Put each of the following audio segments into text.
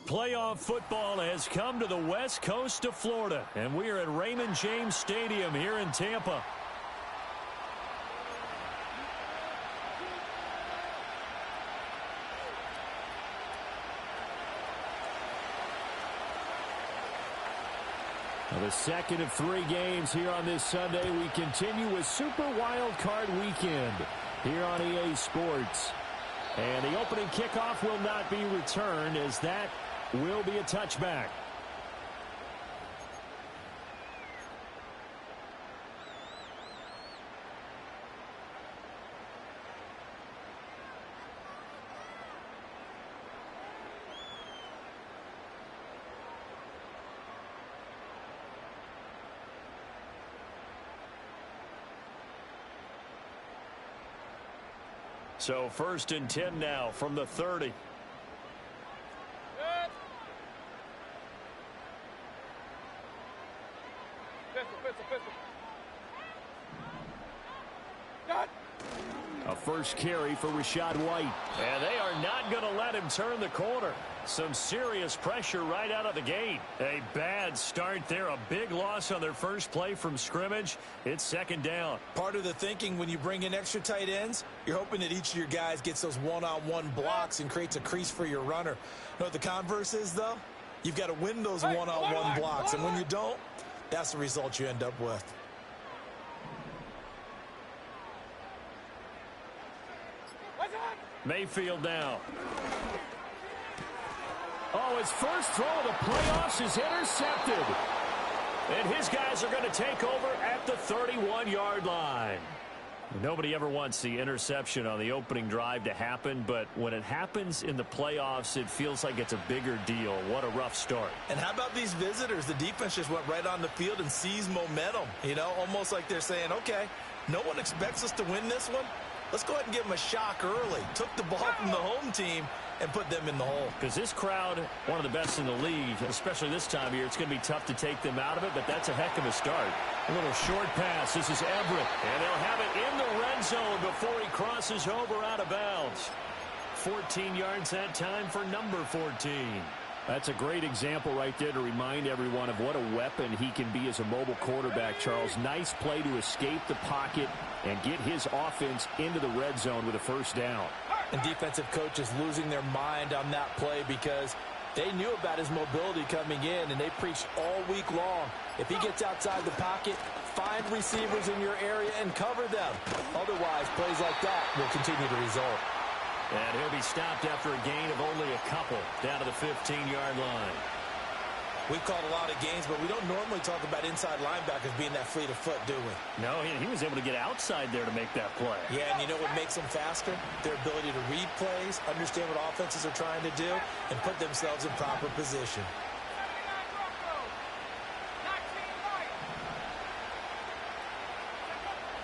Playoff football has come to the west coast of Florida, and we are at Raymond James Stadium here in Tampa. The second of 3 games here on this Sunday. We continue with Super Wild Card Weekend here on EA Sports. And the opening kickoff will not be returned, as that will be a touchback. So 1st and 10 now from the 30. A first carry for Rashad White. And they are not going to let him turn the corner. Some serious pressure right out of the gate. A bad start there. A big loss on their first play from scrimmage. It's 2nd down. Part of the thinking when you bring in extra tight ends, you're hoping that each of your guys gets those one-on-one blocks and creates a crease for your runner. You know what the converse is, though? You've got to win those one-on-one blocks. And when you don't, that's the result you end up with. Mayfield now. Oh, his first throw of the playoffs is intercepted. And his guys are going to take over at the 31-yard line. Nobody ever wants the interception on the opening drive to happen, but when it happens in the playoffs, it feels like it's a bigger deal. What a rough start. And how about these visitors? The defense just went right on the field and seized momentum. You know, almost like they're saying, okay, no one expects us to win this one. Let's go ahead and give them a shock early. Took the ball from the home team and put them in the hole. Because this crowd, one of the best in the league, especially this time of year, it's going to be tough to take them out of it, but that's a heck of a start. A little short pass. This is Everett. And they'll have it in the red zone before he crosses over out of bounds. 14 yards that time for number 14. That's a great example right there to remind everyone of what a weapon he can be as a mobile quarterback, Charles. Nice play to escape the pocket and get his offense into the red zone with a first down. And defensive coaches losing their mind on that play because they knew about his mobility coming in, and they preached all week long. If he gets outside the pocket, find receivers in your area and cover them. Otherwise, plays like that will continue to result. And he'll be stopped after a gain of only a couple down to the 15-yard line. We've called a lot of games, but we don't normally talk about inside linebackers being that fleet of foot, do we? No, he was able to get outside there to make that play. Yeah, and you know what makes them faster? Their ability to read plays, understand what offenses are trying to do, and put themselves in proper position.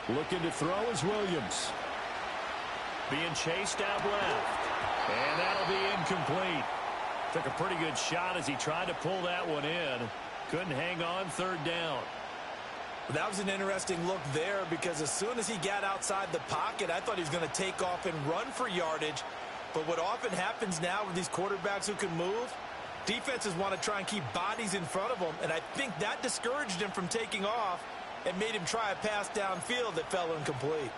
Looking to throw is Williams. Being chased out left. And that'll be incomplete. Took a pretty good shot as he tried to pull that one in. Couldn't hang on. 3rd down. That was an interesting look there because as soon as he got outside the pocket, I thought he was going to take off and run for yardage. But what often happens now with these quarterbacks who can move, defenses want to try and keep bodies in front of them. And I think that discouraged him from taking off and made him try a pass downfield that fell incomplete.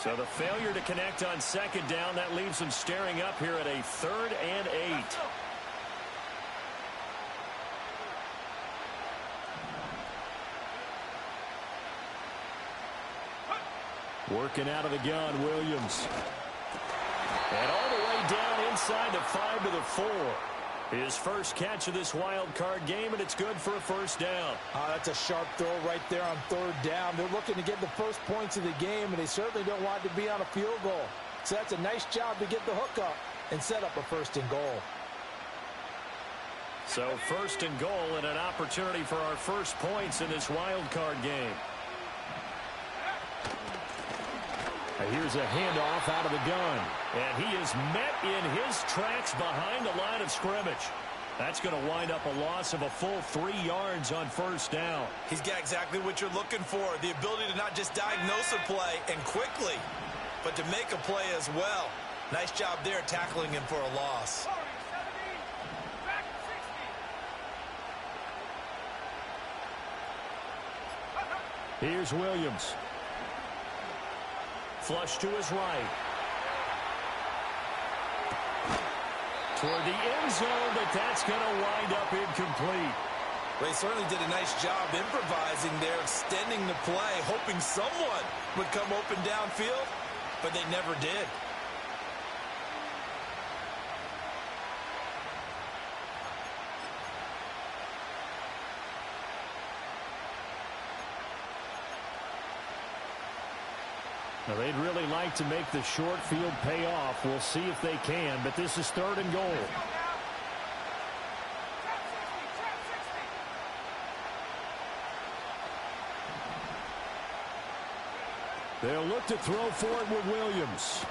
So the failure to connect on 2nd down, that leaves them staring up here at a 3rd and 8. Working out of the gun, Williams. And all the way down inside the 5 to the 4. His first catch of this wild card game, and it's good for a first down. That's a sharp throw right there on 3rd down. They're looking to get the first points of the game, and they certainly don't want it to be on a field goal. So that's a nice job to get the hook up and set up a 1st and goal. So 1st and goal and an opportunity for our first points in this wild card game. Here's a handoff out of the gun. And he is met in his tracks behind the line of scrimmage. That's going to wind up a loss of a full 3 yards on 1st down. He's got exactly what you're looking for. The ability to not just diagnose a play and quickly, but to make a play as well. Nice job there tackling him for a loss. Here's Williams. Flush to his right. Toward the end zone, but that's going to wind up incomplete. They certainly did a nice job improvising there, extending the play, hoping someone would come open downfield, but they never did. Now, they'd really like to make the short field pay off. We'll see if they can, but this is 3rd and goal. They'll look to throw for it with Williams.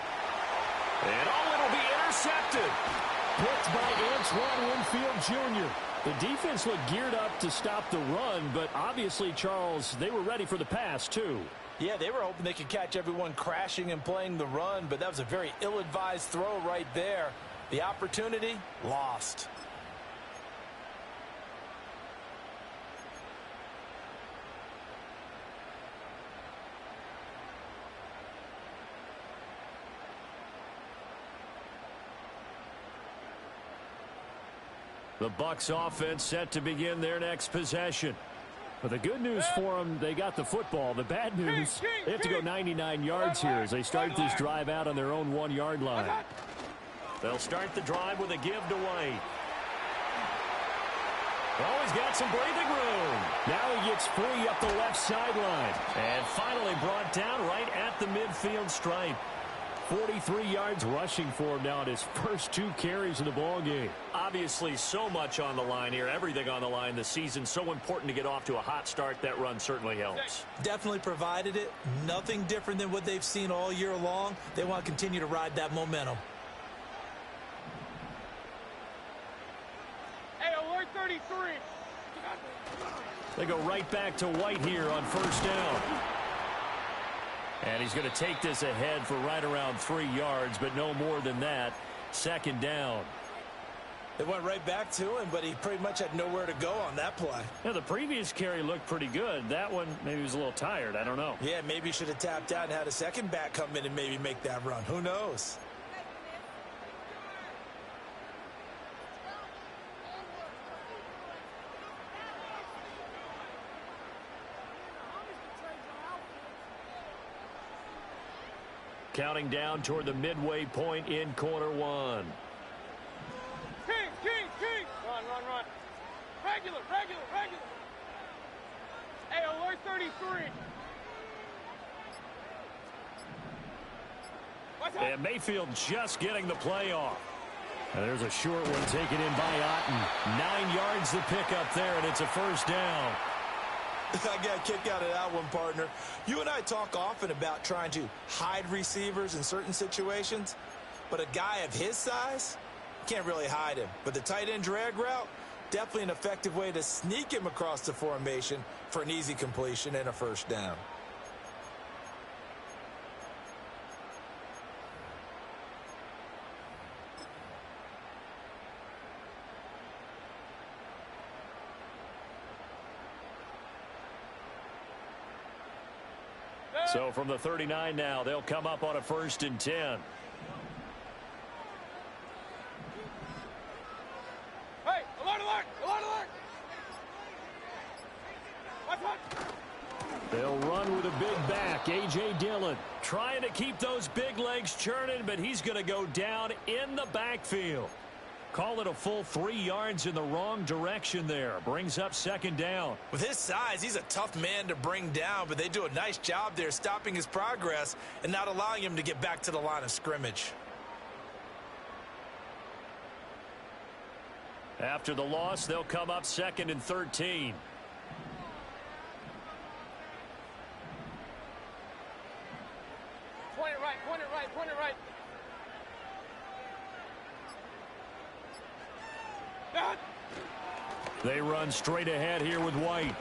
And it'll be intercepted. Picked by Antoine Winfield Jr. The defense looked geared up to stop the run, but obviously, Charles, they were ready for the pass, too. Yeah, they were hoping they could catch everyone crashing and playing the run, but that was a very ill-advised throw right there. The opportunity, lost. The Bucs offense set to begin their next possession. But the good news for them, they got the football. The bad news, they have to go 99 yards here as they start this drive out on their own 1-yard line. They'll start the drive with a give to White. Oh, he's got some breathing room. Now he gets free up the left sideline. And finally brought down right at the midfield stripe. 43 yards rushing for him now in his first 2 carries of the ball game. Obviously, so much on the line here. Everything on the line this season. So important to get off to a hot start. That run certainly helps. Definitely provided it. Nothing different than what they've seen all year long. They want to continue to ride that momentum. Hey, alert 33. They go right back to White here on 1st down. And he's going to take this ahead for right around 3 yards, but no more than that. 2nd down. They went right back to him, but he pretty much had nowhere to go on that play. Now, the previous carry looked pretty good. That one, maybe he was a little tired. I don't know. Yeah, maybe he should have tapped out and had a second back come in and maybe make that run. Who knows? Counting down toward the midway point in quarter 1. King. Run. Regular. Hey, alert 33. And Mayfield just getting the play off. And there's a short one taken in by Otten. 9 yards to pick up there, and it's a 1st down. I got a kick out of that one, partner. You and I talk often about trying to hide receivers in certain situations, but a guy of his size, can't really hide him. But the tight end drag route, definitely an effective way to sneak him across the formation for an easy completion and a 1st down. So from the 39 now, they'll come up on a 1st and 10. Hey, alert. Watch. They'll run with a big back. A.J. Dillon trying to keep those big legs churning, but he's going to go down in the backfield. Call it a full 3 yards in the wrong direction there. Brings up 2nd down. With his size, he's a tough man to bring down, but they do a nice job there stopping his progress and not allowing him to get back to the line of scrimmage. After the loss, they'll come up 2nd and 13. Point it right. They run straight ahead here with White.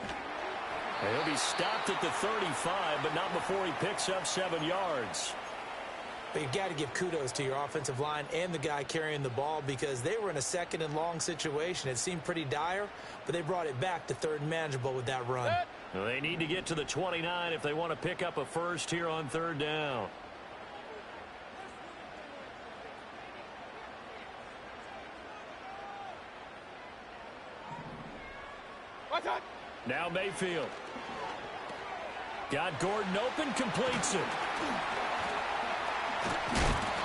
He'll be stopped at the 35, but not before he picks up 7 yards. But you've got to give kudos to your offensive line and the guy carrying the ball because they were in a second and long situation. It seemed pretty dire, but they brought it back to third and manageable with that run. They need to get to the 29 if they want to pick up a first here on third down. Now Mayfield. Got Gordon open, completes it.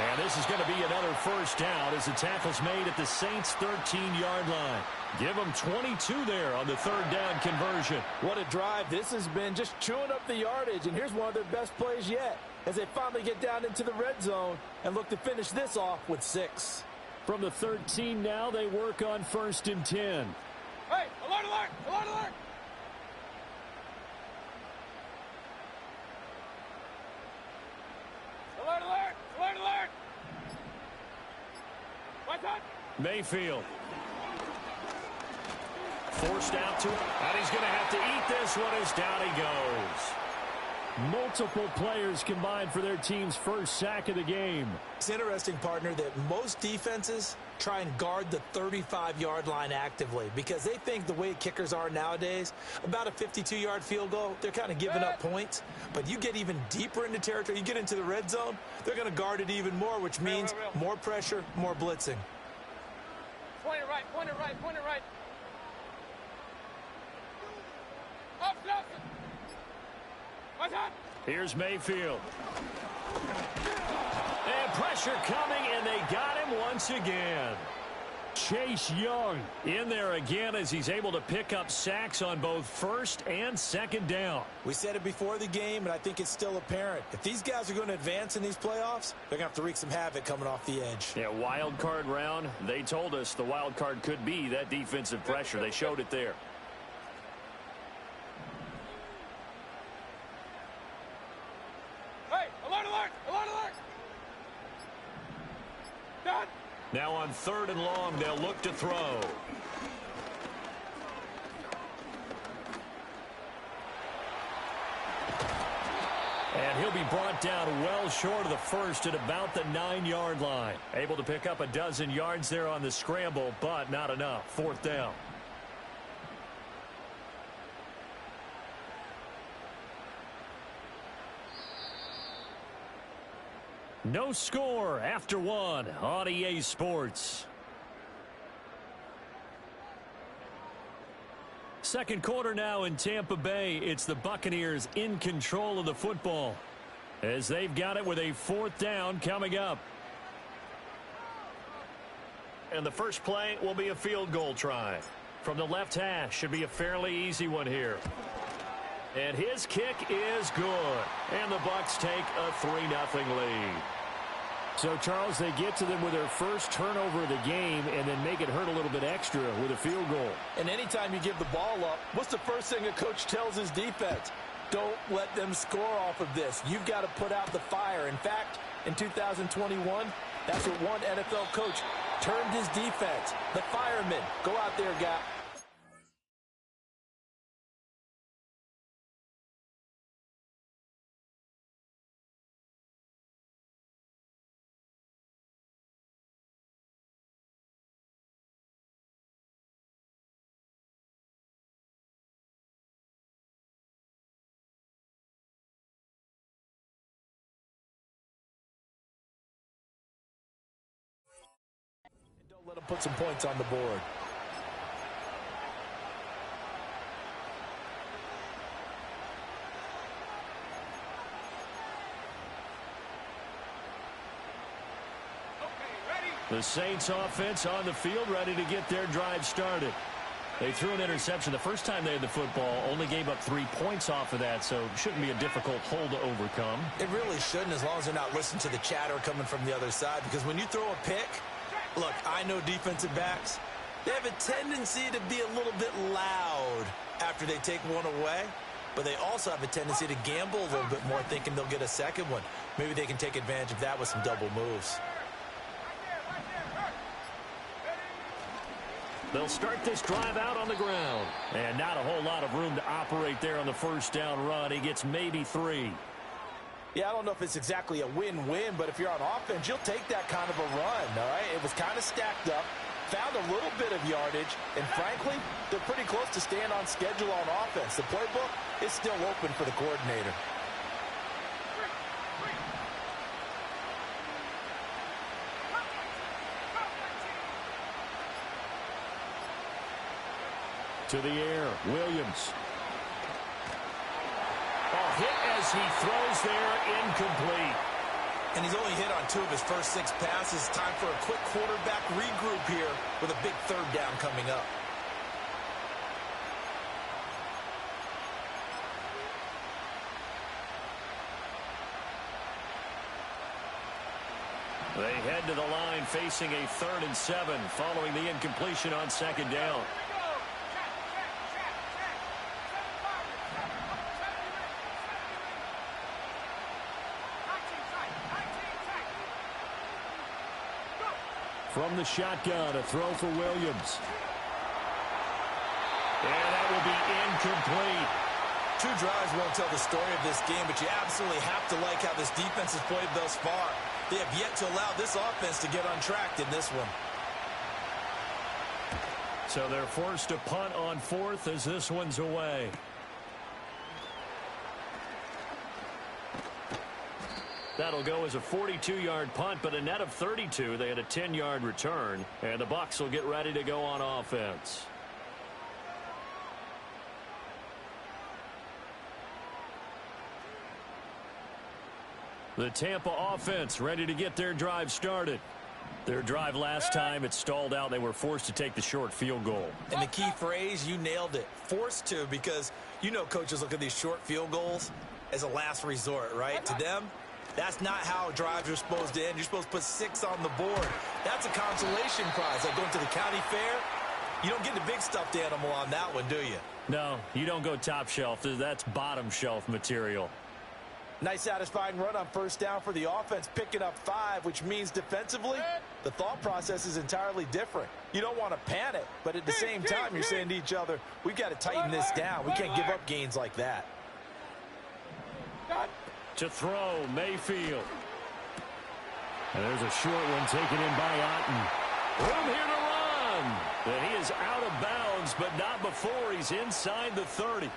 And this is going to be another first down as the tackle's made at the Saints' 13-yard line. Give them 22 there on the third down conversion. What a drive this has been, just chewing up the yardage. And here's one of their best plays yet as they finally get down into the red zone and look to finish this off with 6. From the 13 now, they work on 1st and 10. Hey, alert, alert, alert, alert. Alert, alert, alert, alert. What's up? Mayfield. Forced out to him, and he's going to have to eat this one as down he goes. Multiple players combined for their team's first sack of the game. It's interesting, partner, that most defenses try and guard the 35-yard line actively because they think the way kickers are nowadays, about a 52-yard field goal, they're kind of giving up points. But you get even deeper into territory, you get into the red zone, they're going to guard it even more, which means more pressure, more blitzing. Point it right, point it right, point it right. Up, up. What's up? Here's Mayfield. And pressure coming, and they got him once again. Chase Young in there again as he's able to pick up sacks on both first and second down. We said it before the game, and I think it's still apparent. If these guys are going to advance in these playoffs, they're going to have to wreak some havoc coming off the edge. Yeah, wild card round. They told us the wild card could be that defensive pressure. They showed it there. Now on 3rd and long, they'll look to throw. And he'll be brought down well short of the first at about the 9-yard line. Able to pick up a dozen yards there on the scramble, but not enough. 4th down. No score after 1 on EA Sports. Second quarter now in Tampa Bay. It's the Buccaneers in control of the football as they've got it with a 4th down coming up. And the first play will be a field goal try. From the left hash, should be a fairly easy one here. And his kick is good. And the Bucs take a 3-0 lead. So, Charles, they get to them with their first turnover of the game and then make it hurt a little bit extra with a field goal. And anytime you give the ball up, what's the first thing a coach tells his defense? Don't let them score off of this. You've got to put out the fire. In fact, in 2021, that's what one NFL coach termed his defense. The firemen. Go out there, guy. Let him put some points on the board. The Saints offense on the field ready to get their drive started. They threw an interception the first time they had the football, only gave up 3 points off of that, so it shouldn't be a difficult hole to overcome. It really shouldn't, as long as they're not listening to the chatter coming from the other side, because when you throw a pick, look, I know defensive backs, they have a tendency to be a little bit loud after they take one away, but they also have a tendency to gamble a little bit more, thinking they'll get a second one. Maybe they can take advantage of that with some double moves. They'll start this drive out on the ground. And not a whole lot of room to operate there on the first down run. He gets maybe 3. Yeah, I don't know if it's exactly a win-win, but if you're on offense, you'll take that kind of a run, all right? It was kind of stacked up, found a little bit of yardage, and frankly, they're pretty close to staying on schedule on offense. The playbook is still open for the coordinator. To the air, Williams. Hit as he throws there, incomplete. And he's only hit on 2 of his first 6 passes. Time for a quick quarterback regroup here with a big 3rd down coming up. They head to the line facing a 3rd and 7 following the incompletion on 2nd down. From the shotgun, a throw for Williams. And that will be incomplete. 2 drives won't tell the story of this game, but you absolutely have to like how this defense has played thus far. They have yet to allow this offense to get untracked in this one. So they're forced to punt on 4th as this one's away. That'll go as a 42-yard punt, but a net of 32. They had a 10-yard return, and the Bucs will get ready to go on offense. The Tampa offense ready to get their drive started. Their drive last time, it stalled out. They were forced to take the short field goal. And the key phrase, you nailed it, forced to, because you know coaches look at these short field goals as a last resort, right? To them, that's not how drives are supposed to end. You're supposed to put 6 on the board. That's a consolation prize. Like going to the county fair, you don't get the big stuffed animal on that one, do you? No, you don't go top shelf. That's bottom shelf material. Nice satisfying run on 1st down for the offense, picking up 5, which means defensively, the thought process is entirely different. You don't want to panic, but at the same time, you're saying to each other, we've got to tighten this down. We can't give up gains like that. To throw, Mayfield. And there's a short one taken in by Otten. Room here to run. And he is out of bounds, but not before he's inside the 30.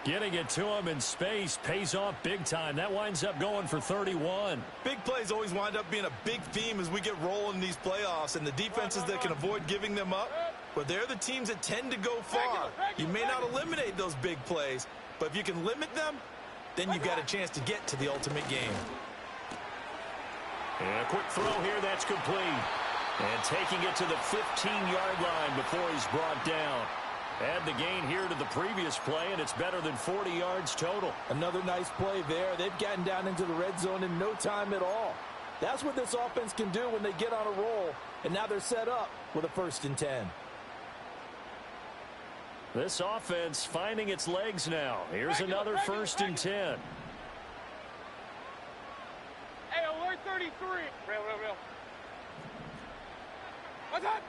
Getting it to him in space pays off big time. That winds up going for 31. Big plays always wind up being a big theme as we get rolling in these playoffs, and the defenses that can avoid giving them up, well, they're the teams that tend to go far. You may not eliminate those big plays, but if you can limit them, then you've got a chance to get to the ultimate game. And a quick throw here, that's complete. And taking it to the 15-yard line before he's brought down. Add the gain here to the previous play, and it's better than 40 yards total. Another nice play there. They've gotten down into the red zone in no time at all. That's what this offense can do when they get on a roll, and now they're set up with a 1st and 10. This offense finding its legs now. Here's another 1st and 10. Hey, alert 33. Real. What's that?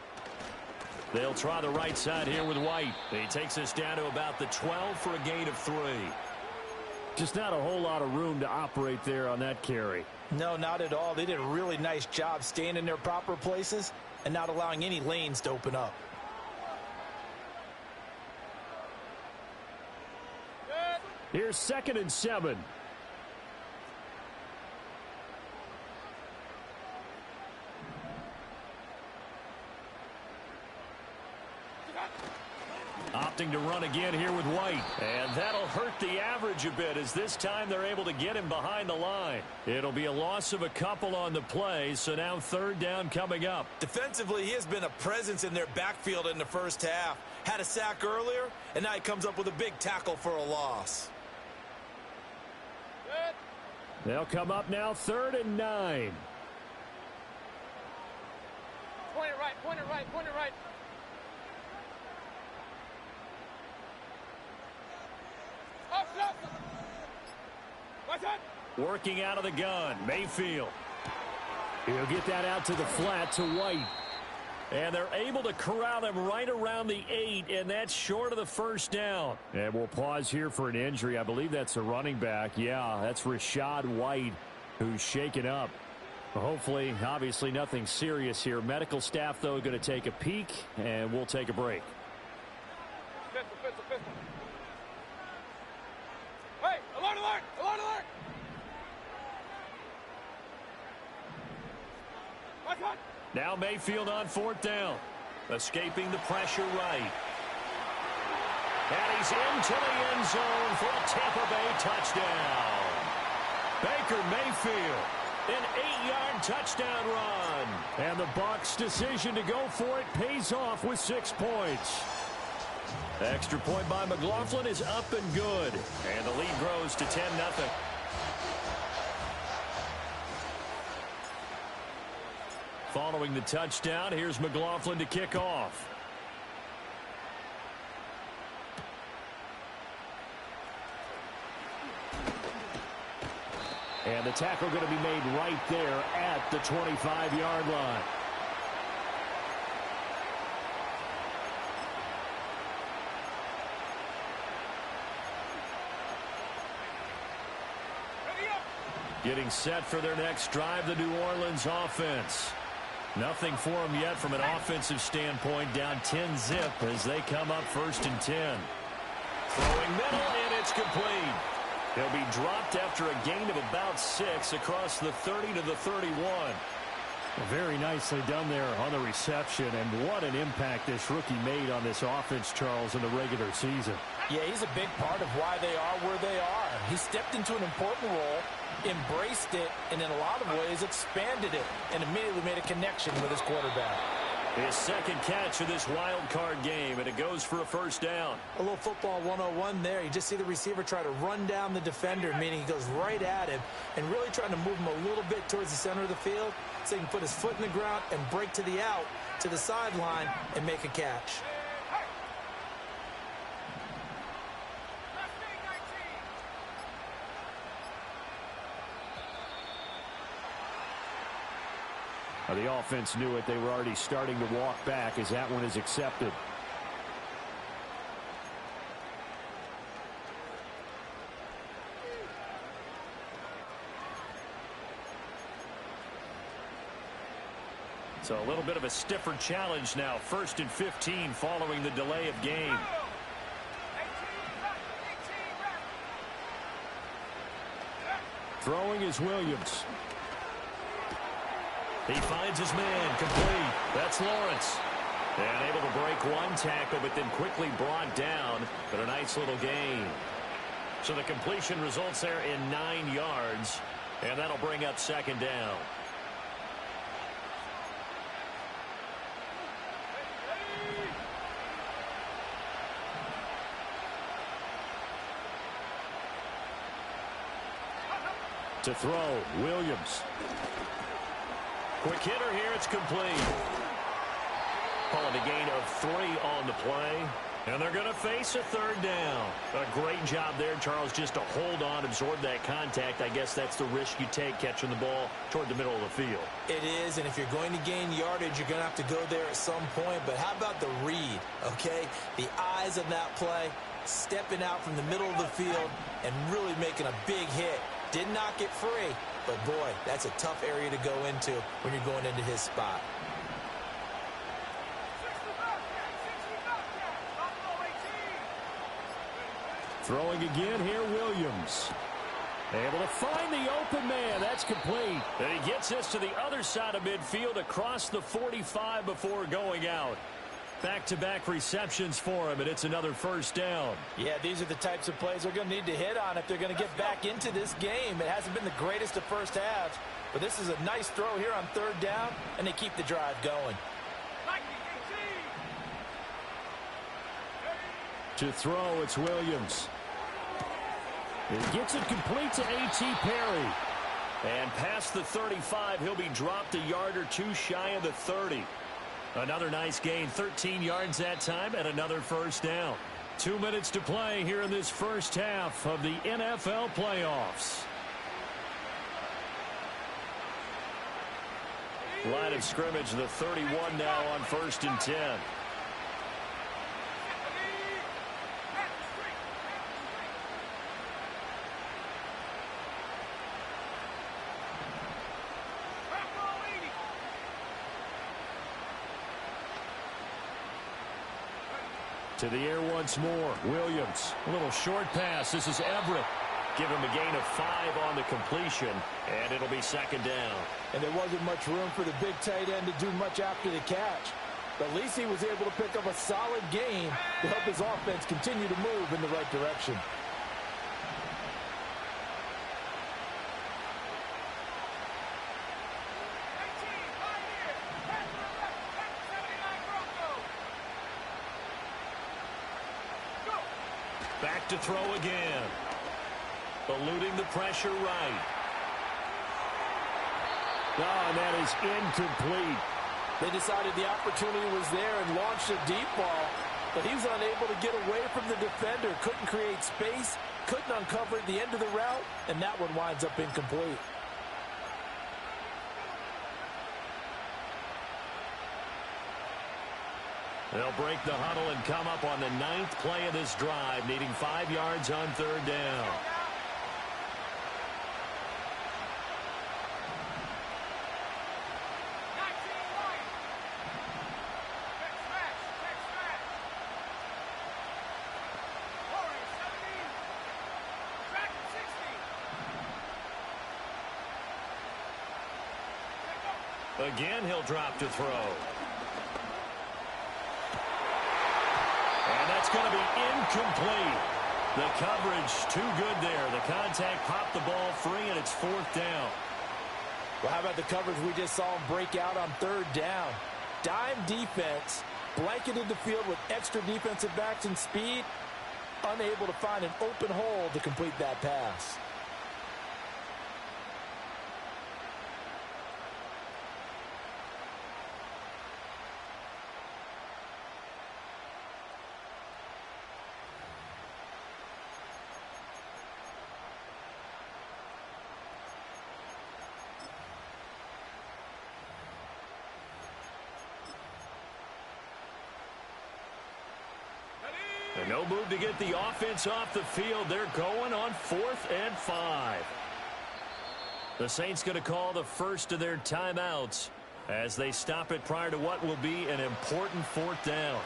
They'll try the right side here with White. He takes us down to about the 12 for a gain of 3. Just not a whole lot of room to operate there on that carry. No, not at all. They did a really nice job staying in their proper places and not allowing any lanes to open up. Here's 2nd and 7. Opting to run again here with White. And that'll hurt the average a bit as this time they're able to get him behind the line. It'll be a loss of a couple on the play, so now 3rd down coming up. Defensively, he has been a presence in their backfield in the first half. Had a sack earlier, and now he comes up with a big tackle for a loss. They'll come up now 3rd and 9. Point it right. What's that? Working out of the gun, Mayfield. He'll get that out to the flat to White. And they're able to corral him right around the 8, and that's short of the first down. And we'll pause here for an injury. I believe that's a running back. Yeah, that's Rashad White, who's shaken up. Hopefully, obviously nothing serious here. Medical staff, though, going to take a peek, and we'll take a break. Pistol. Hey, alert! Watch out! Now Mayfield on 4th down. Escaping the pressure right. And he's into the end zone for a Tampa Bay touchdown. Baker Mayfield, an 8-yard touchdown run. And the Bucs' decision to go for it pays off with 6 points. Extra point by McLaughlin is up and good. And the lead grows to 10-0. Following the touchdown, here's McLaughlin to kick off. And the tackle going to be made right there at the 25-yard line. Getting set for their next drive, the New Orleans offense. Nothing for them yet from an offensive standpoint, down 10-zip as they come up 1st and 10. Throwing middle, and it's complete. He'll be dropped after a gain of about 6 across the 30 to the 31. Very nicely done there on the reception, and what an impact this rookie made on this offense, Charles, in the regular season. Yeah, he's a big part of why they are where they are. He stepped into an important role, embraced it, and in a lot of ways expanded it, and immediately made a connection with his quarterback. His second catch of this wild card game, and it goes for a 1st down. A little football 101 there. You just see the receiver try to run down the defender, meaning he goes right at him and really trying to move him a little bit towards the center of the field so he can put his foot in the ground and break to the out, to the sideline, and make a catch. The offense knew it. They were already starting to walk back as that one is accepted. So a little bit of a stiffer challenge now. 1st and 15 following the delay of game. Throwing is Williams. He finds his man, complete. That's Lawrence. And able to break one tackle, but then quickly brought down. But a nice little gain. So the completion results there in 9 yards. And that'll bring up 2nd down. To throw, Williams. Quick hitter here, it's complete. Calling a gain of 3 on the play. And they're going to face a 3rd down. A great job there, Charles, just to hold on, absorb that contact. I guess that's the risk you take catching the ball toward the middle of the field. It is, and if you're going to gain yardage, you're going to have to go there at some point. But how about the read, okay? The eyes of that play, stepping out from the middle of the field and really making a big hit. Did not get free, but boy, that's a tough area to go into when you're going into his spot. Throwing again here, Williams. Able to find the open man. That's complete. And he gets this to the other side of midfield across the 45 before going out. Back-to-back receptions for him, and it's another 1st down. Yeah, these are the types of plays they're going to need to hit on if they're going to get back into this game. It hasn't been the greatest of first halves, but this is a nice throw here on 3rd down, and they keep the drive going. To throw, it's Williams. He gets it complete to A.T. Perry. And past the 35, he'll be dropped a yard or 2 shy of the 30. Another nice gain, 13 yards that time, and another 1st down. 2 minutes to play here in this first half of the NFL playoffs. Line of scrimmage, the 31 now on 1st and 10. To the air once more. Williams. A little short pass. This is Everett. Give him a gain of 5 on the completion, and it'll be 2nd down. And there wasn't much room for the big tight end to do much after the catch. But at least he was able to pick up a solid gain to help his offense continue to move in the right direction. Back to throw again. Eluding the pressure right. Oh, and that is incomplete. They decided the opportunity was there and launched a deep ball, but he was unable to get away from the defender, couldn't create space, couldn't uncover at the end of the route, and that one winds up incomplete. They'll break the huddle and come up on the 9th play of this drive, needing 5 yards on 3rd down. Again, he'll drop to throw. And that's going to be incomplete. The coverage too good there. The contact popped the ball free, and it's 4th down. Well, how about the coverage we just saw him break out on 3rd down? Dime defense, blanketed the field with extra defensive backs and speed, unable to find an open hole to complete that pass. No move to get the offense off the field. They're going on 4th and 5. The Saints going to call the first of their timeouts as they stop it prior to what will be an important 4th down.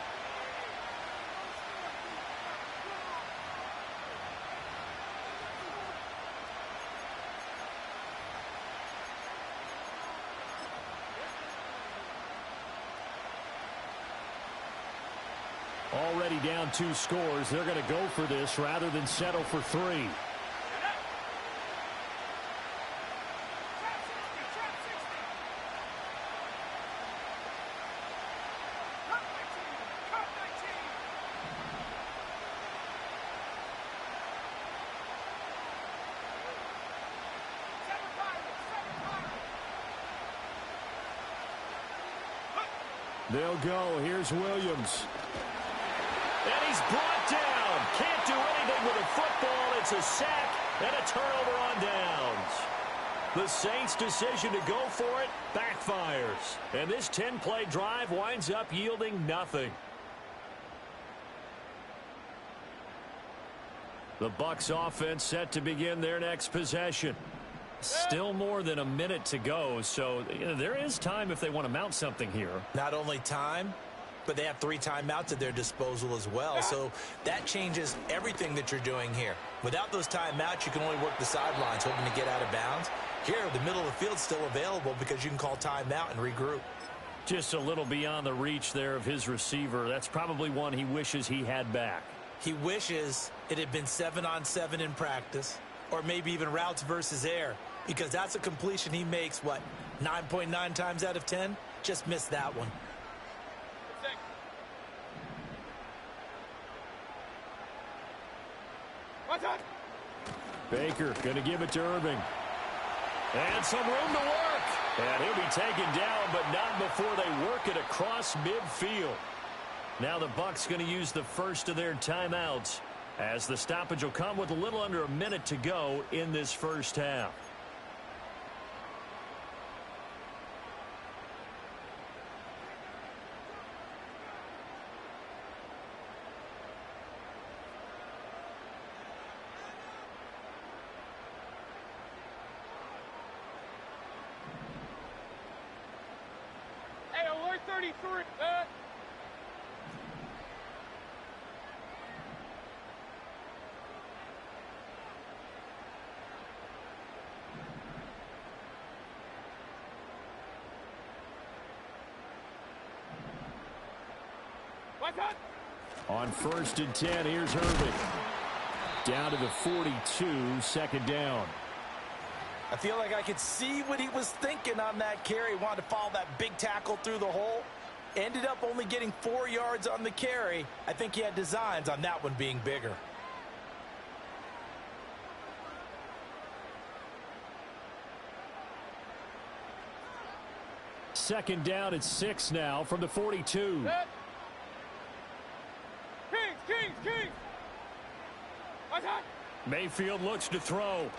Already down 2 scores. They're going to go for this rather than settle for 3. They'll go. Here's Williams. And he's brought down. Can't do anything with a football. It's a sack and a turnover on downs. The Saints' decision to go for it backfires. And this 10-play drive winds up yielding nothing. The Bucs offense set to begin their next possession. Still more than a minute to go, so there is time if they want to mount something here. Not only time, but they have 3 timeouts at their disposal as well. So that changes everything that you're doing here. Without those timeouts, you can only work the sidelines, hoping to get out of bounds. Here, the middle of the field's still available because you can call timeout and regroup. Just a little beyond the reach there of his receiver. That's probably one he wishes he had back. He wishes it had been 7-on-7 in practice, or maybe even routes versus air, because that's a completion he makes, 9.9 times out of 10? Just missed that one. Baker going to give it to Irving. And some room to work. And he'll be taken down, but not before they work it across midfield. Now the Bucs going to use the first of their timeouts, as the stoppage will come with a little under a minute to go in this first half. 33. Set. What's that? On 1st and 10, here's Herbert. Down to the 42, second down. I feel like I could see what he was thinking on that carry. Wanted to follow that big tackle through the hole. Ended up only getting 4 yards on the carry. I think he had designs on that one being bigger. Second down at 6 now from the 42. Set. Kings. What's that? Mayfield looks to throw.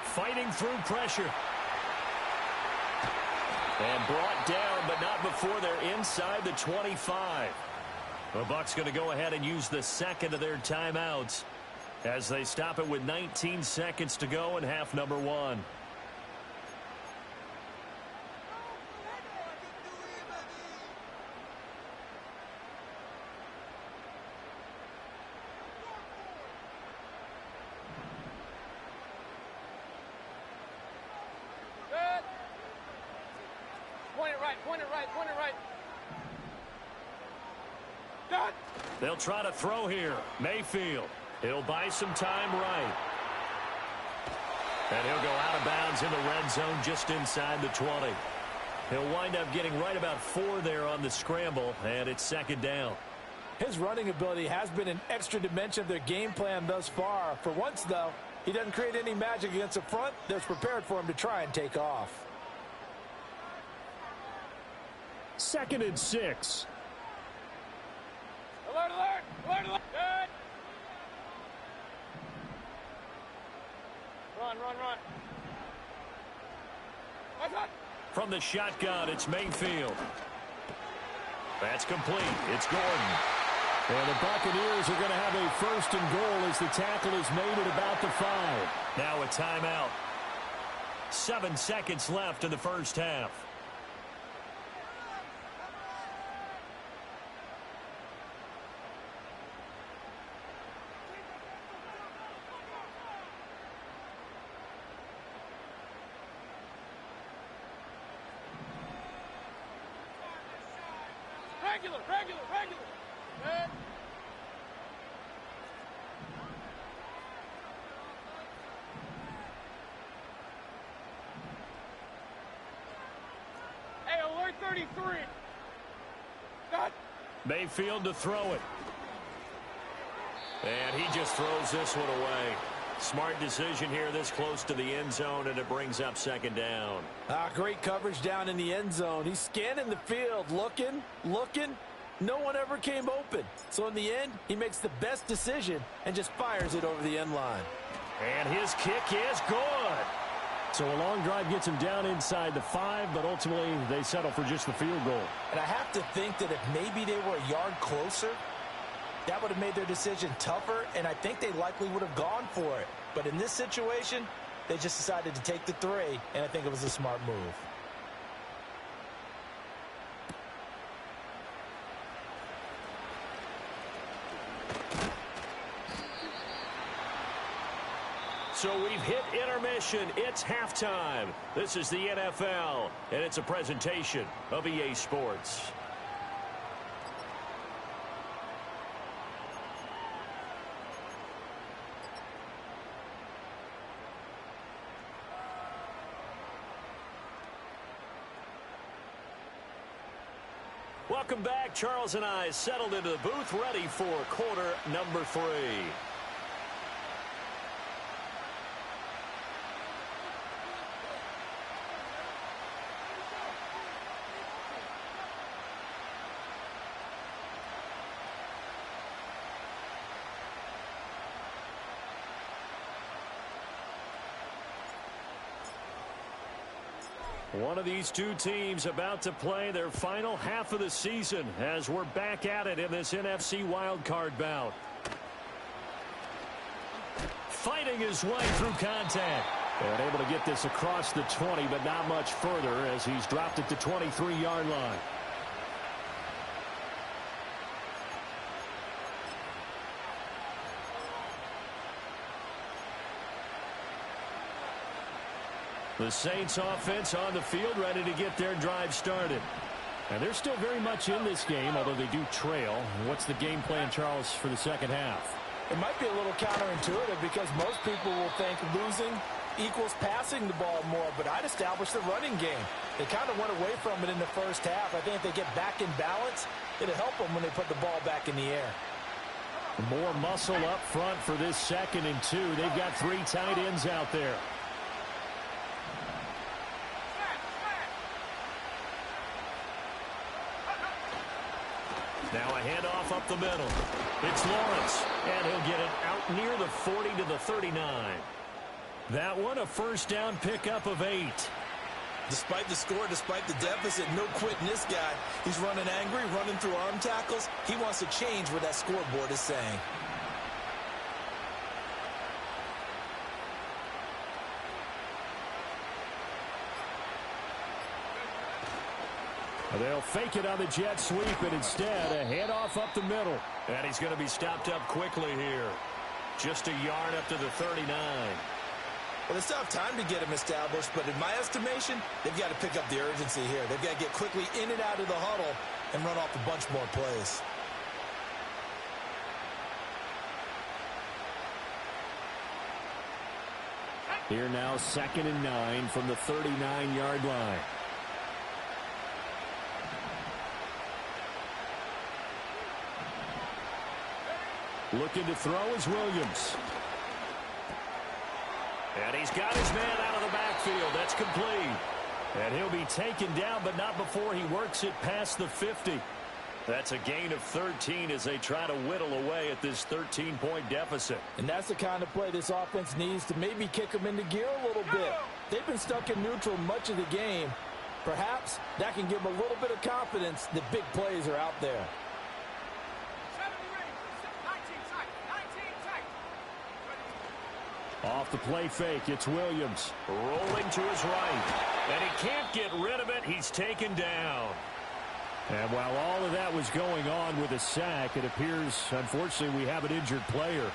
Fighting through pressure. And brought down, but not before they're inside the 25. The Bucs going to go ahead and use the second of their timeouts as they stop it with 19 seconds to go in half number 1. Set. Point it right. Done. They'll try to throw here. Mayfield. He'll buy some time right. And he'll go out of bounds in the red zone just inside the 20. He'll wind up getting right about 4 there on the scramble, and it's second down. His running ability has been an extra dimension of their game plan thus far. For once, though, he doesn't create any magic against the front that's prepared for him to try and take off. 2nd and 6. Alert. Good. Run. What's that? From the shotgun, it's Mayfield. That's complete. It's Gordon. And the Buccaneers are going to have a 1st and goal as the tackle is made at about the 5. Now a timeout. 7 seconds left in the first half. Regular. Set. Hey, alert 33. Done. Mayfield to throw it. And he just throws this one away. Smart decision here this close to the end zone, and it brings up second down. Great coverage down in the end zone. He's scanning the field, looking. No one ever came open. So in the end, he makes the best decision and just fires it over the end line. And his kick is good. So a long drive gets him down inside the 5, but ultimately they settle for just the field goal. And I have to think that if maybe they were a yard closer, that would have made their decision tougher, and I think they likely would have gone for it. But in this situation, they just decided to take the 3, and I think it was a smart move. So we've hit intermission. It's halftime. This is the NFL, and it's a presentation of EA Sports. Welcome back. Charles and I settled into the booth, ready for quarter number 3. One of these two teams about to play their final half of the season as we're back at it in this NFC wildcard bout. Fighting his way through contact. And able to get this across the 20, but not much further as he's dropped at the 23-yard line. The Saints offense on the field, ready to get their drive started. And they're still very much in this game, although they do trail. What's the game plan, Charles, for the second half? It might be a little counterintuitive because most people will think losing equals passing the ball more, but I'd establish the running game. They kind of went away from it in the first half. I think if they get back in balance, it'll help them when they put the ball back in the air. More muscle up front for this 2nd and 2. They've got 3 tight ends out there. Now a handoff up the middle. It's Lawrence, and he'll get it out near the 40 to the 39. That one a first down pickup of 8. Despite the score, despite the deficit, no quitting this guy. He's running angry, running through arm tackles. He wants to change what that scoreboard is saying. They'll fake it on the jet sweep, and instead a handoff up the middle. And he's going to be stopped up quickly here. Just a yard up to the 39. Well, they still have time to get him established, but in my estimation, they've got to pick up the urgency here. They've got to get quickly in and out of the huddle and run off a bunch more plays. Here now 2nd and 9 from the 39-yard line. Looking to throw is Williams. And he's got his man out of the backfield. That's complete. And he'll be taken down, but not before he works it past the 50. That's a gain of 13 as they try to whittle away at this 13-point deficit. And that's the kind of play this offense needs to maybe kick them into gear a little bit. They've been stuck in neutral much of the game. Perhaps that can give them a little bit of confidence that big plays are out there. Off the play fake, it's Williams. Rolling to his right. And he can't get rid of it. He's taken down. And while all of that was going on with a sack, it appears, unfortunately, we have an injured player.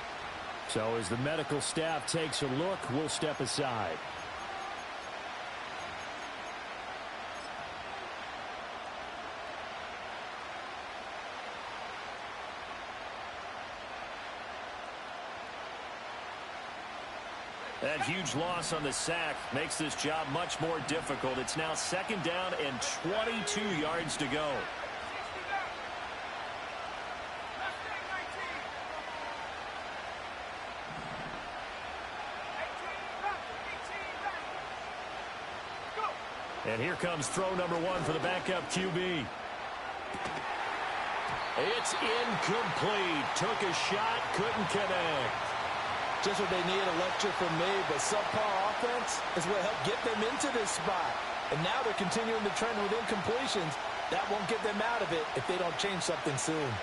So as the medical staff takes a look, we'll step aside. That huge loss on the sack makes this job much more difficult. It's now 2nd down and 22 yards to go. And here comes throw number 1 for the backup QB. It's incomplete. Took a shot, couldn't connect. Just what they need, a lecture from me, but subpar offense is what helped get them into this spot. And now they're continuing the trend with incompletions. That won't get them out of it if they don't change something soon.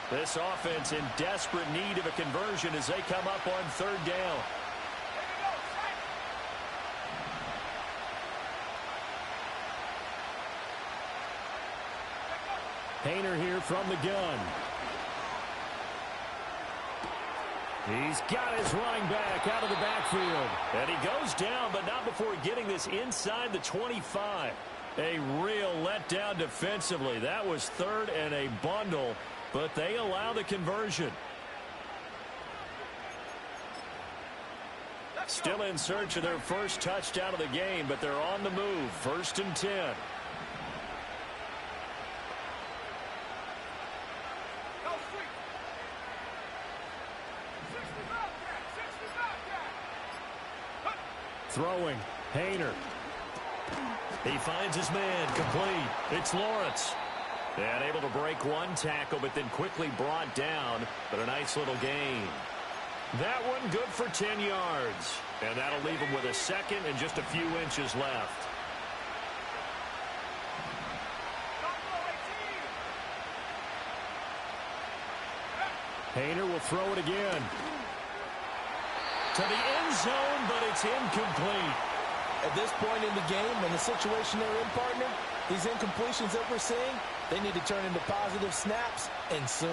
This offense in desperate need of a conversion as they come up on 3rd down. Painter here from the gun. He's got his running back out of the backfield. And he goes down, but not before getting this inside the 25. A real letdown defensively. That was 3rd and a bundle, but they allow the conversion. Still in search of their first touchdown of the game, but they're on the move. 1st and 10. Throwing, Painter. He finds his man, complete. It's Lawrence. And able to break one tackle, but then quickly brought down. But a nice little gain. That one good for 10 yards. And that'll leave him with a 2nd and just a few inches left. Painter will throw it again. To the end zone, but it's incomplete. At this point in the game, in the situation they're in, partner, these incompletions that we're seeing, they need to turn into positive snaps, and soon.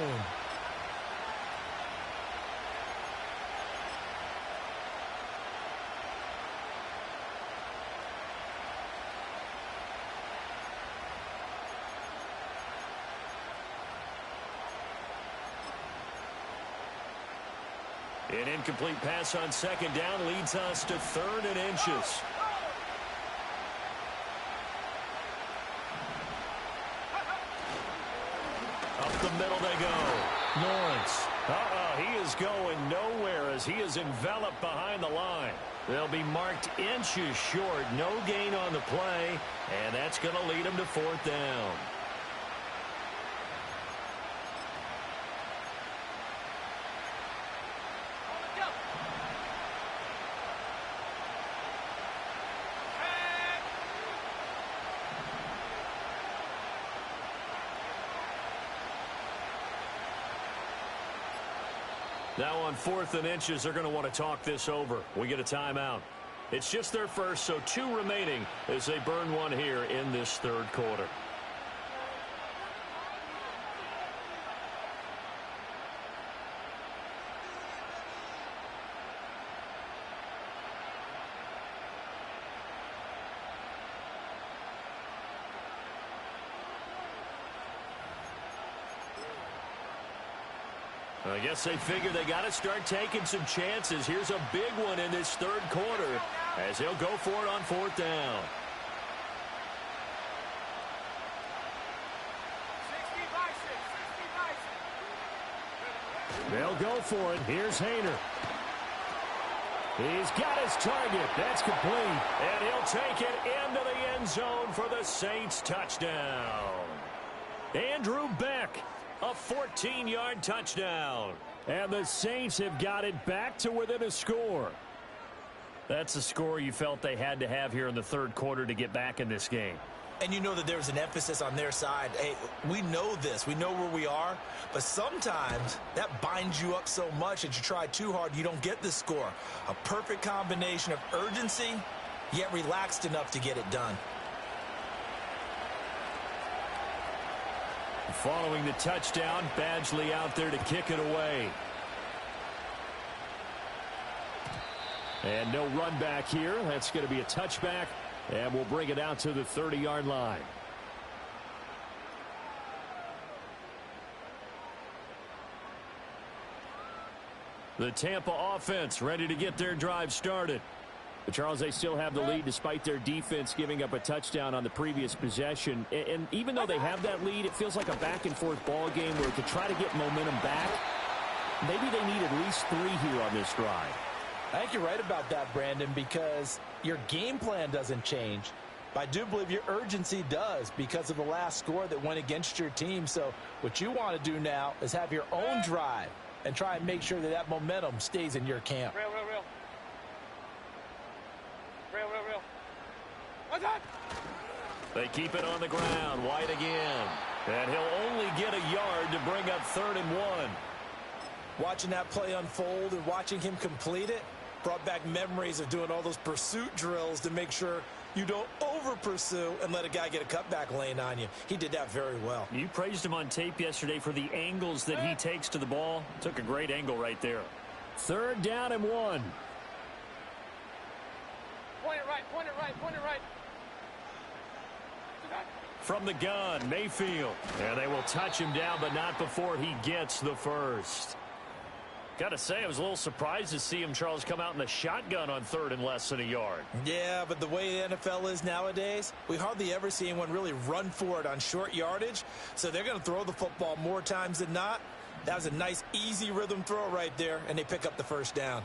An incomplete pass on second down leads us to 3rd and inches. Up the middle they go. Lawrence. He is going nowhere as he is enveloped behind the line. They'll be marked inches short. No gain on the play, and that's going to lead them to 4th down. Now on 4th and inches, they're going to want to talk this over. We get a timeout. It's just their first, so 2 remaining as they burn one here in this 3rd quarter. I guess they figure they got to start taking some chances. Here's a big one in this 3rd quarter as he'll go for it on 4th down. 60-6. They'll go for it. Here's Hayner. He's got his target. That's complete. And he'll take it into the end zone for the Saints touchdown. Andrew Beck. A 14-yard touchdown. And the Saints have got it back to within a score. That's a score you felt they had to have here in the 3rd quarter to get back in this game. And you know that there's an emphasis on their side. Hey, we know this. We know where we are. But sometimes that binds you up so much that you try too hard, you don't get the score. A perfect combination of urgency, yet relaxed enough to get it done. Following the touchdown, Badgley out there to kick it away. And no run back here. That's going to be a touchback, and we'll bring it out to the 30-yard line. The Tampa offense ready to get their drive started. But Charles, they still have the lead despite their defense giving up a touchdown on the previous possession. And even though they have that lead, it feels like a back-and-forth ball game where to try to get momentum back, maybe they need at least 3 here on this drive. I think you're right about that, Brandon, because your game plan doesn't change. But I do believe your urgency does because of the last score that went against your team. So what you want to do now is have your own drive and try and make sure that that momentum stays in your camp. Real. What's that? They keep it on the ground. White again. And he'll only get a yard to bring up 3rd and 1. Watching that play unfold and watching him complete it brought back memories of doing all those pursuit drills to make sure you don't over-pursue and let a guy get a cutback lane on you. He did that very well. You praised him on tape yesterday for the angles that he takes to the ball. Took a great angle right there. 3rd down and 1. Point it right. From the gun, Mayfield. And they will touch him down, but not before he gets the first. Got to say, I was a little surprised to see him, Charles, come out in the shotgun on 3rd and less than a yard. Yeah, but the way the NFL is nowadays, we hardly ever see anyone really run for it on short yardage. So they're going to throw the football more times than not. That was a nice, easy rhythm throw right there, and they pick up the first down.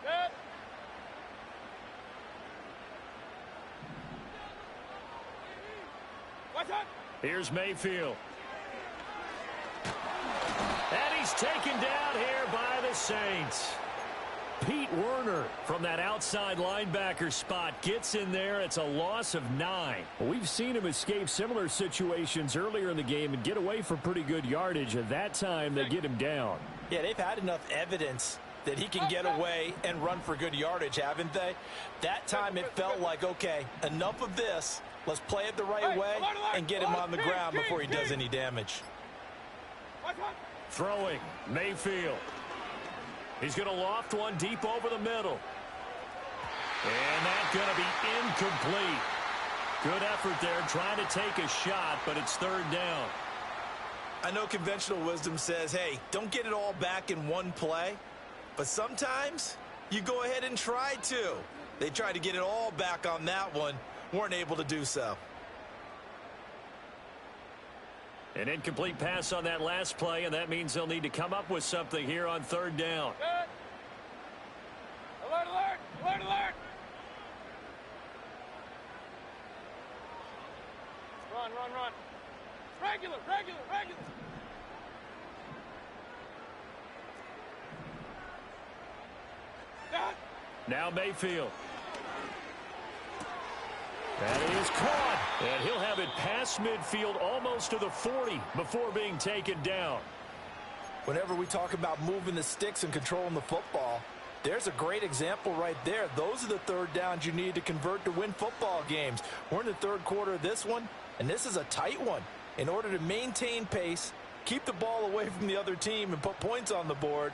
Good. What's that? Here's Mayfield. And he's taken down here by the Saints. Pete Werner from that outside linebacker spot gets in there. It's a loss of 9. We've seen him escape similar situations earlier in the game and get away for pretty good yardage. At that time, they get him down. Yeah, they've had enough evidence that he can get away and run for good yardage, haven't they? That time it felt like, okay, enough of this. Let's play it the right way and get him on the ground before he does any damage. Throwing, Mayfield. He's going to loft one deep over the middle. And that's going to be incomplete. Good effort there trying to take a shot, but it's third down. I know conventional wisdom says, hey, don't get it all back in one play. But sometimes you go ahead and try to. They tried to get it all back on that one. Weren't able to do so. An incomplete pass on that last play, and that means they'll need to come up with something here on third down. Good. Alert, alert, alert, alert. Run, run, run. Regular, regular, regular. Done. Now Mayfield. That is caught. And he'll have it past midfield almost to the 40 before being taken down. Whenever we talk about moving the sticks and controlling the football, there's a great example right there. Those are the third downs you need to convert to win football games. We're in the third quarter of this one, and this is a tight one. In order to maintain pace, keep the ball away from the other team, and put points on the board,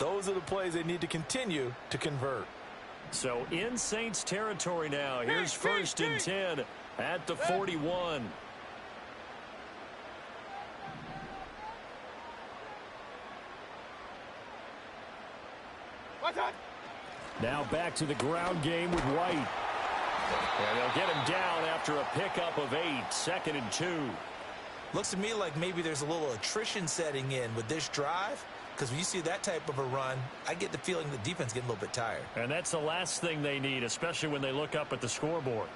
those are the plays they need to continue to convert. So in Saints territory now. Here's first and 10 at the 41. Now back to the ground game with White. And they'll get him down after a pickup of 8, 2nd and 2. Looks to me like maybe there's a little attrition setting in with this drive. Because when you see that type of a run, I get the feeling the defense getting a little bit tired. And that's the last thing they need, especially when they look up at the scoreboard.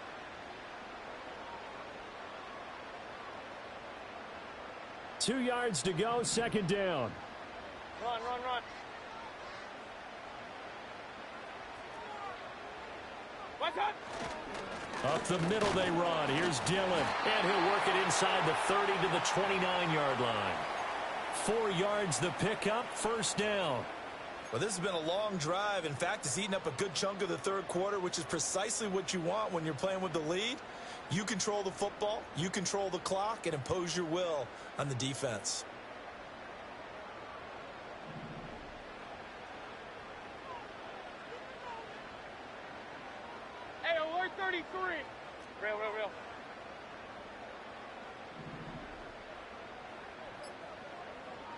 Two yards to go, second down. Run, run, run. What's up? Up the middle they run. Here's Dillon. And he'll work it inside the 30 to the 29-yard line. 4 yards the pickup, first down. Well, this has been a long drive. In fact, it's eaten up a good chunk of the third quarter, which is precisely what you want when you're playing with the lead. You control the football, you control the clock, and impose your will on the defense. Hey, alert 33. Real, real, real.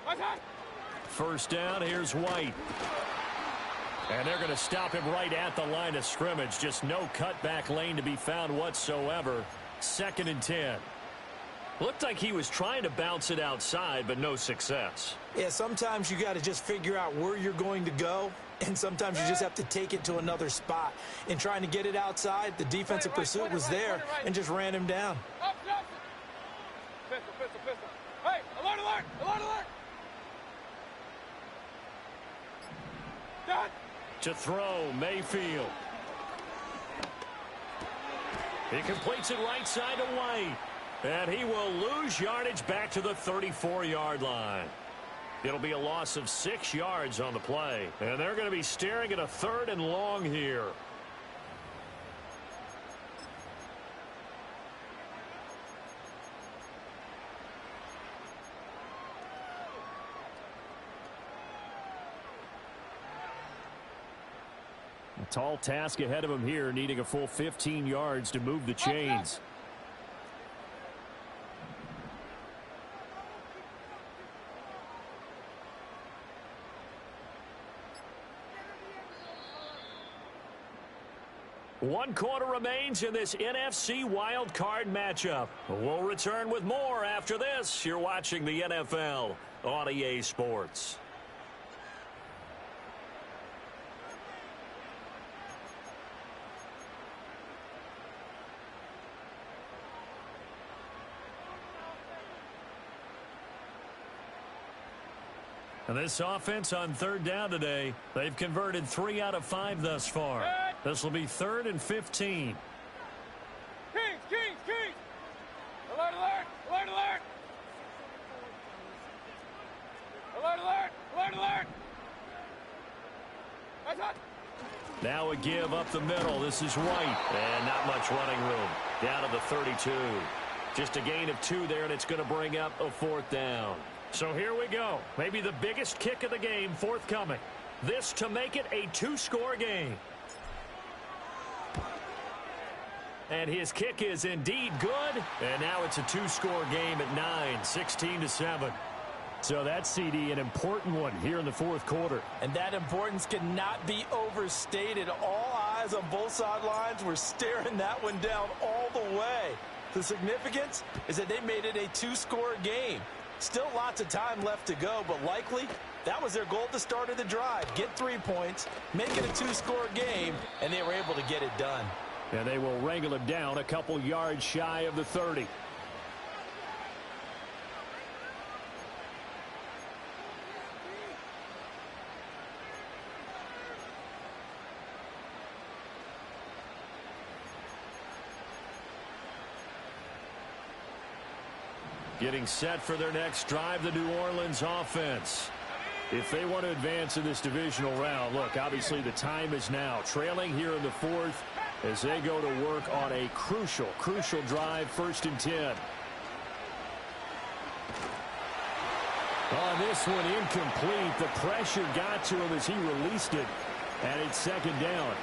What's up? First down, here's White. And they're going to stop him right at the line of scrimmage. Just no cutback lane to be found whatsoever. 2nd and 10. Looked like he was trying to bounce it outside, but no success. Yeah, sometimes you got to just figure out where you're going to go, and sometimes you just have to take it to another spot. In trying to get it outside, the defensive pursuit was there and just ran him down. Up, up. Pistol, pistol, pistol. Hey, alert, alert, alert, alert. Done. To throw, Mayfield. He completes it right side to White. And he will lose yardage back to the 34-yard line. It'll be a loss of 6 yards on the play. And they're going to be staring at a 3rd and long here. A tall task ahead of him here, needing a full 15 yards to move the chains. One quarter remains in this NFC wild card matchup. We'll return with more after this. You're watching the NFL on EA Sports. And this offense on third down today, they've converted 3 out of 5 thus far. This will be 3rd and 15. Kings, Kings, Kings. Alert, alert, alert, alert. Alert, alert, alert, alert. Now a give up the middle. This is White. And not much running room. Down to the 32. Just a gain of 2 there, and it's going to bring up a 4th down. So here we go. Maybe the biggest kick of the game forthcoming. This to make it a 2-score game. And his kick is indeed good. And now it's a 2-score game at 9, 16-7. So that's, CD, an important one here in the 4th quarter. And that importance cannot be overstated. All eyes on both sidelines were staring that one down all the way. The significance is that they made it a 2-score game. Still lots of time left to go, but likely that was their goal at the start of the drive. Get 3 points, make it a 2-score game, and they were able to get it done. And they will wrangle him down a couple yards shy of the 30. Getting set for their next drive, the New Orleans offense. If they want to advance in this divisional round, look, obviously the time is now. Trailing here in the 4th as they go to work on a crucial drive, 1st and 10. On this one, incomplete. The pressure got to him as he released it, and it's 2nd down.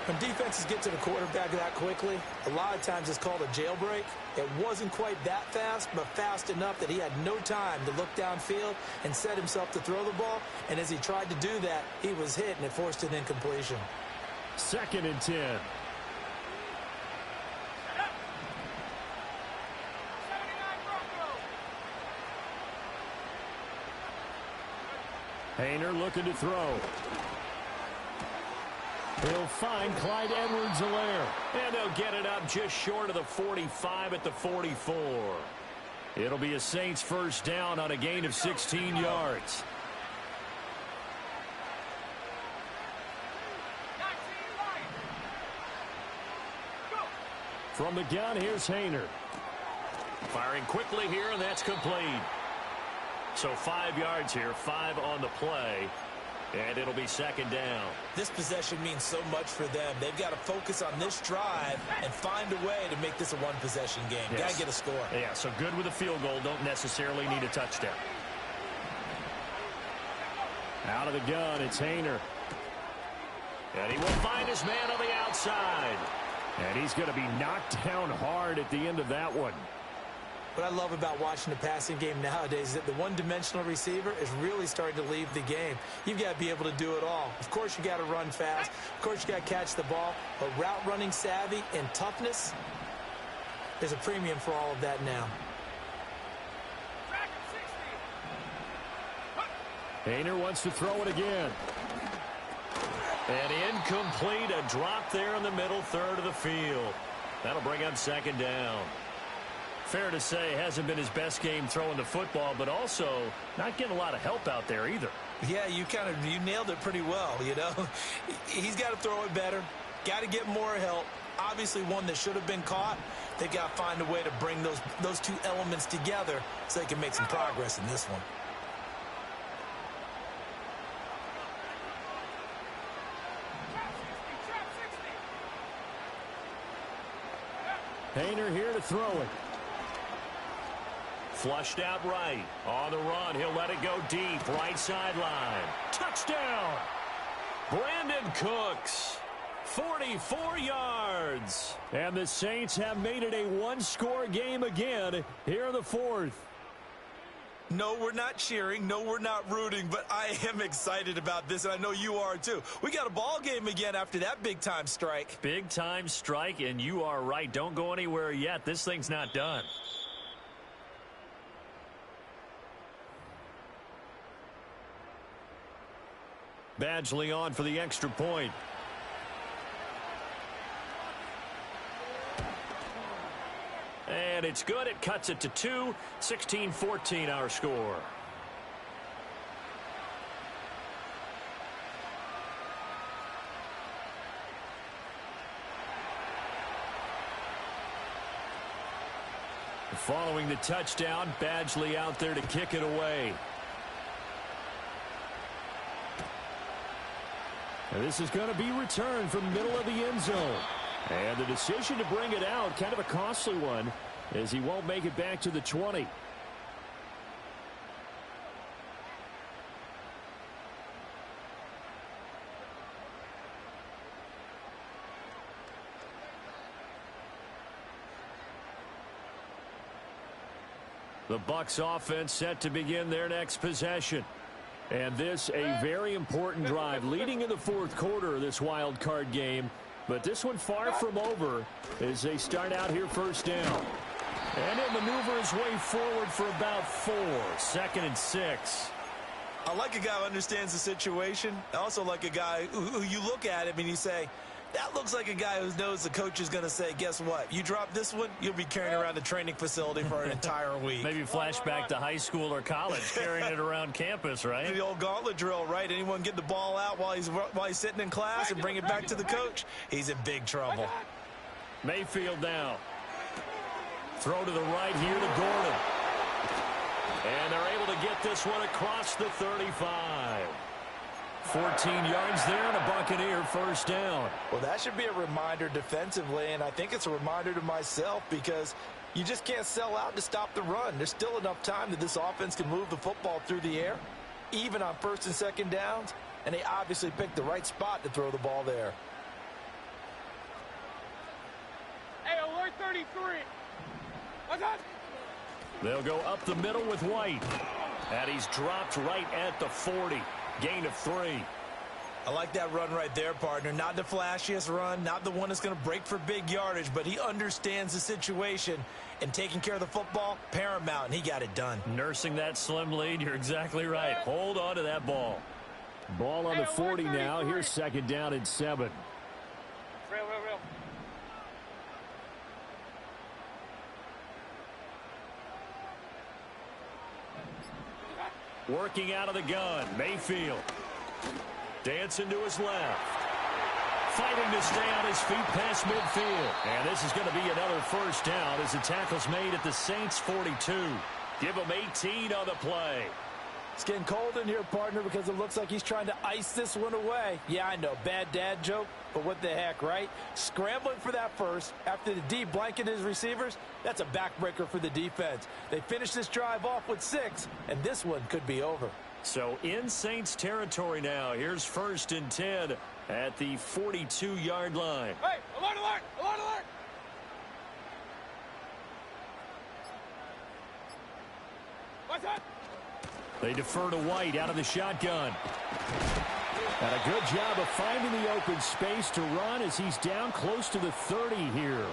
When defenses get to the quarterback that quickly, a lot of times it's called a jailbreak. It wasn't quite that fast, but fast enough that he had no time to look downfield and set himself to throw the ball. And as he tried to do that, he was hit, and it forced an incompletion. 2nd and 10. Hayner looking to throw. He'll find Clyde Edwards-Helaire. And they'll get it up just short of the 45 at the 44. It'll be a Saints 1st down on a gain of 16 yards. From the gun, here's Hayner. Firing quickly here, and that's complete. So 5 yards here, 5 on the play. And it'll be 2nd down. This possession means so much for them. They've got to focus on this drive and find a way to make this a one-possession game. Yes. Got to get a score. Yeah, so good with a field goal. Don't necessarily need a touchdown. Out of the gun, it's Hayner. And he will find his man on the outside. And he's going to be knocked down hard at the end of that one. What I love about watching the passing game nowadays is that the one-dimensional receiver is really starting to leave the game. You've got to be able to do it all. Of course, you got to run fast. Of course, you got to catch the ball. But route running savvy and toughness, there's a premium for all of that now. Hayner wants to throw it again. And incomplete, a drop there in the middle third of the field. That'll bring up 2nd down. Fair to say, hasn't been his best game throwing the football, but also not getting a lot of help out there either. Yeah, you nailed it pretty well, you know. He's got to throw it better, got to get more help. Obviously one that should have been caught. They've got to find a way to bring those 2 elements together so they can make some progress in this one. Hayner here to throw it. Flushed out right. On the run, he'll let it go deep. Right sideline. Touchdown! Brandon Cooks. 44 yards. And the Saints have made it a 1-score game again here in the 4th. No, we're not cheering. No, we're not rooting, but I am excited about this, and I know you are too. We got a ball game again after that big-time strike. Big-time strike, and you are right. Don't go anywhere yet. This thing's not done. Badgley on for the extra point. And it's good. It cuts it to 2. 16-14 our score. Following the touchdown, Badgley out there to kick it away. And this is going to be returned from the middle of the end zone. And the decision to bring it out, kind of a costly one, as he won't make it back to the 20. The Bucs offense set to begin their next possession. And this a very important drive leading in the fourth quarter of this wild card game. But this one far from over as they start out here first down. And he'll maneuver his way forward for about 4. 2nd and 6. I like a guy who understands the situation. I also like a guy who you look at him and you say, that looks like a guy who knows the coach is going to say, guess what? You drop this one, you'll be carrying around the training facility for an entire week. Maybe flashback to high school or college, carrying it around campus, right? The old gauntlet drill, right? Anyone get the ball out while he's sitting in class and bring it back to the coach? He's in big trouble. Mayfield now. Throw to the right here to Gordon. And they're able to get this one across the 35. 14 yards there and a Buccaneer first down. Well, that should be a reminder defensively, and I think it's a reminder to myself because you just can't sell out to stop the run. There's still enough time that this offense can move the football through the air, even on 1st and 2nd downs, and they obviously picked the right spot to throw the ball there. Hey, alert 33. What's that? They'll go up the middle with White. And he's dropped right at the 40. Gain of 3. I like that run right there, partner. Not the flashiest run, not the one that's going to break for big yardage, but he understands the situation, and taking care of the football, paramount, and he got it done. Nursing that slim lead, you're exactly right. Hold on to that ball. Ball on the 40 now. Here's 2nd down and 7. Real. Working out of the gun, Mayfield. Dancing to his left. Fighting to stay on his feet past midfield. And this is going to be another first down as the tackle's made at the Saints' 42. Give him 18 on the play. It's getting cold in here, partner, because it looks like he's trying to ice this one away. Yeah, I know, bad dad joke, but what the heck, right? Scrambling for that first after the D blanketed his receivers, that's a backbreaker for the defense. They finish this drive off with 6, and this one could be over. So in Saints territory now. Here's 1st and 10 at the 42-yard line. Hey, alert! What's that? They defer to White out of the shotgun. And a good job of finding the open space to run as he's down close to the 30 here.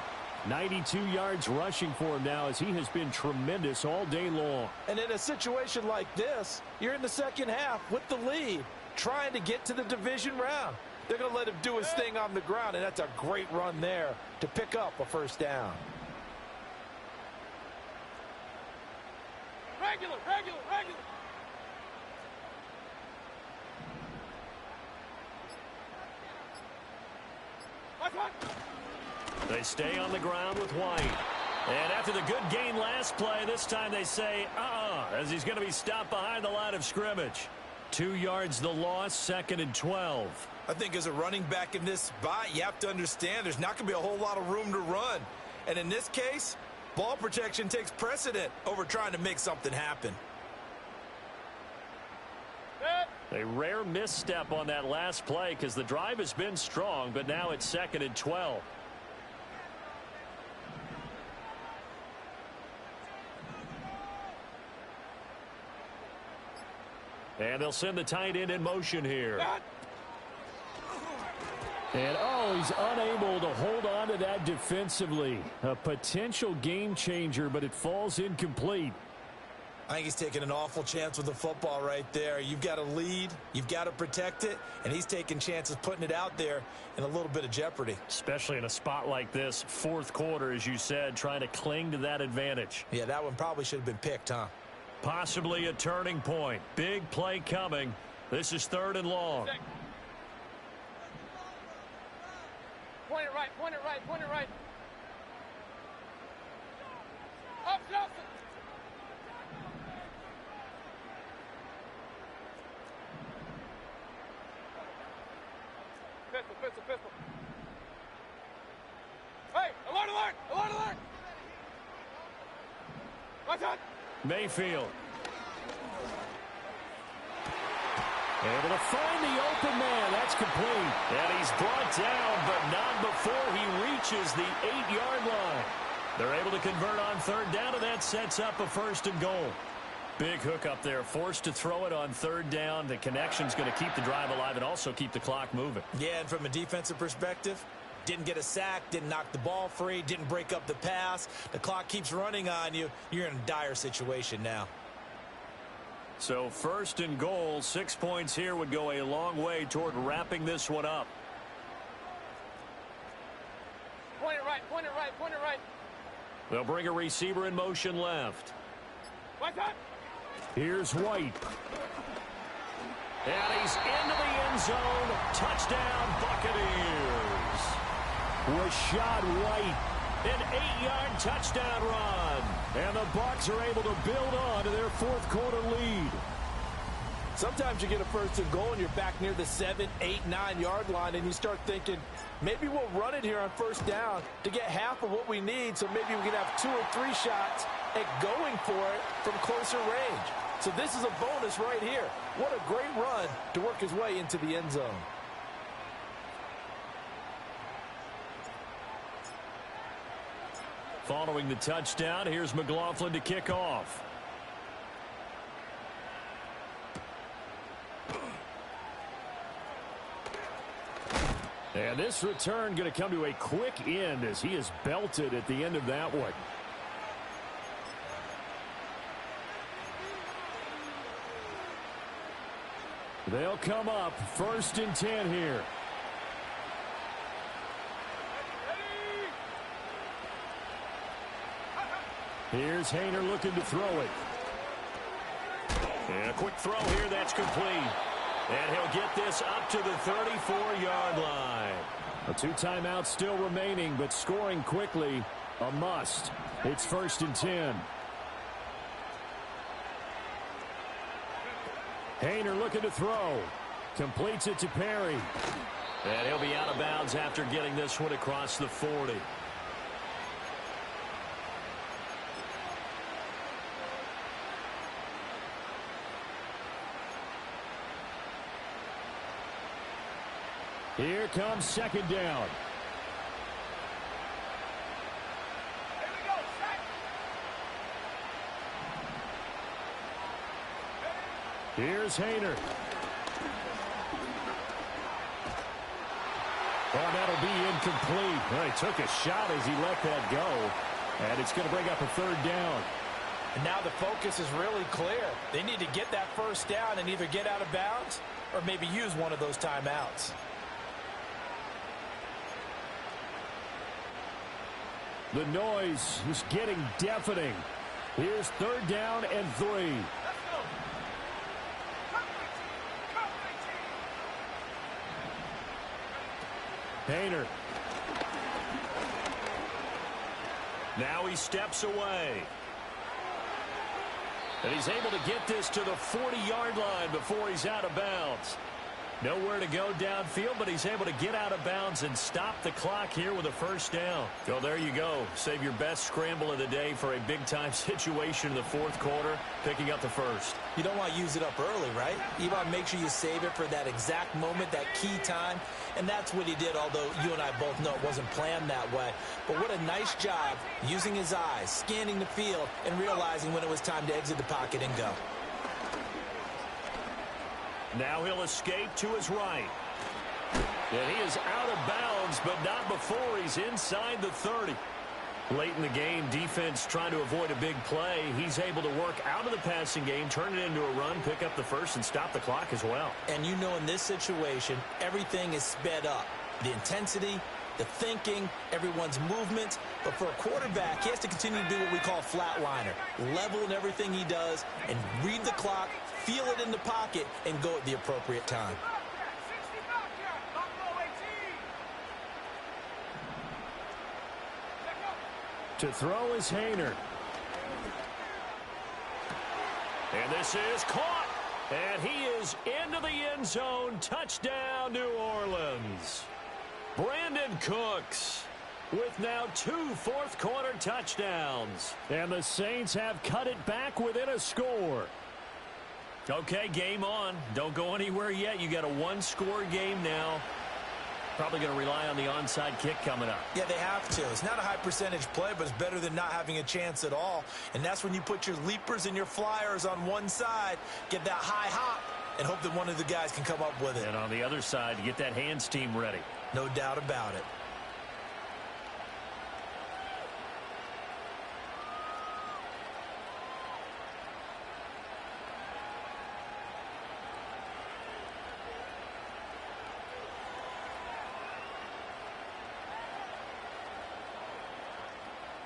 92 yards rushing for him now as he has been tremendous all day long. And in a situation like this, you're in the second half with the lead, trying to get to the division round. They're going to let him do his thing on the ground, and that's a great run there to pick up a first down. Regular. What's that? They stay on the ground with White. And after the good gain last play, this time they say, as he's going to be stopped behind the line of scrimmage. 2 yards the loss, 2nd and 12. I think as a running back in this spot, you have to understand there's not going to be a whole lot of room to run. And in this case, ball protection takes precedent over trying to make something happen. A rare misstep on that last play because the drive has been strong, but now it's 2nd and 12. And they'll send the tight end in motion here. And, he's unable to hold on to that defensively. A potential game changer, but it falls incomplete. I think he's taking an awful chance with the football right there. You've got to lead, you've got to protect it, and he's taking chances putting it out there in a little bit of jeopardy. Especially in a spot like this, fourth quarter, as you said, trying to cling to that advantage. Yeah, that one probably should have been picked, huh? Possibly a turning point. Big play coming. This is 3rd and long. Point it right. Up. pistol, pistol. Hey, alert, alert, alert, alert. Watch out. Mayfield. Able to find the open man. That's complete. And he's brought down, but not before he reaches the 8-yard line. They're able to convert on third down, and that sets up a 1st and goal. Big hook up there. Forced to throw it on third down. The connection's going to keep the drive alive and also keep the clock moving. Yeah, and from a defensive perspective, didn't get a sack, didn't knock the ball free, didn't break up the pass. The clock keeps running on you. You're in a dire situation now. So 1st and goal, 6 points here would go a long way toward wrapping this one up. Point it right, point it right, point it right. They'll bring a receiver in motion left. Watch out. Here's White. And he's into the end zone. Touchdown, Buccaneers. Rashad White, an 8-yard touchdown run. And the Bucs are able to build on to their 4th quarter lead. Sometimes you get a 1st and goal and you're back near the 7, 8, 9-yard line and you start thinking, maybe we'll run it here on 1st down to get half of what we need, so maybe we can have 2 or 3 shots at going for it from closer range. So this is a bonus right here. What a great run to work his way into the end zone. Following the touchdown, here's McLaughlin to kick off. And this return going to come to a quick end as he is belted at the end of that one. They'll come up 1st and 10 here. Here's Hayner looking to throw it. And a quick throw here, that's complete. And he'll get this up to the 34-yard line. 2 timeouts still remaining, but scoring quickly, a must. It's 1st and 10. Hayner looking to throw. Completes it to Perry. And he'll be out of bounds after getting this one across the 40. Here comes 2nd down. Here's Hayner. Oh, that'll be incomplete. Well, he took a shot as he let that go. And it's going to bring up a 3rd down. And now the focus is really clear. They need to get that 1st down and either get out of bounds or maybe use one of those timeouts. The noise is getting deafening. Here's 3rd down and 3. Hayner. Now he steps away. And he's able to get this to the 40-yard line before he's out of bounds. Nowhere to go downfield, but he's able to get out of bounds and stop the clock here with a 1st down. So there you go. Save your best scramble of the day for a big-time situation in the 4th quarter, picking up the 1st. You don't want to use it up early, right? You want to make sure you save it for that exact moment, that key time. And that's what he did, although you and I both know it wasn't planned that way. But what a nice job using his eyes, scanning the field, and realizing when it was time to exit the pocket and go. Now he'll escape to his right. And he is out of bounds, but not before he's inside the 30. Late in the game, defense trying to avoid a big play. He's able to work out of the passing game, turn it into a run, pick up the 1st, and stop the clock as well. And you know in this situation, everything is sped up. The intensity, the thinking, everyone's movement. But for a quarterback, he has to continue to do what we call flatliner. Level in everything he does and read the clock, feel it in the pocket, and go at the appropriate time. To throw is Hayner. And this is caught. And he is into the end zone. Touchdown, New Orleans. Brandon Cooks with now 2 fourth-quarter touchdowns. And the Saints have cut it back within a score. Okay, game on. Don't go anywhere yet. You got a one-score game now. Probably going to rely on the onside kick coming up. Yeah, they have to. It's not a high-percentage play, but it's better than not having a chance at all. And that's when you put your leapers and your flyers on one side, get that high hop, and hope that one of the guys can come up with it. And on the other side, get that hands team ready. No doubt about it.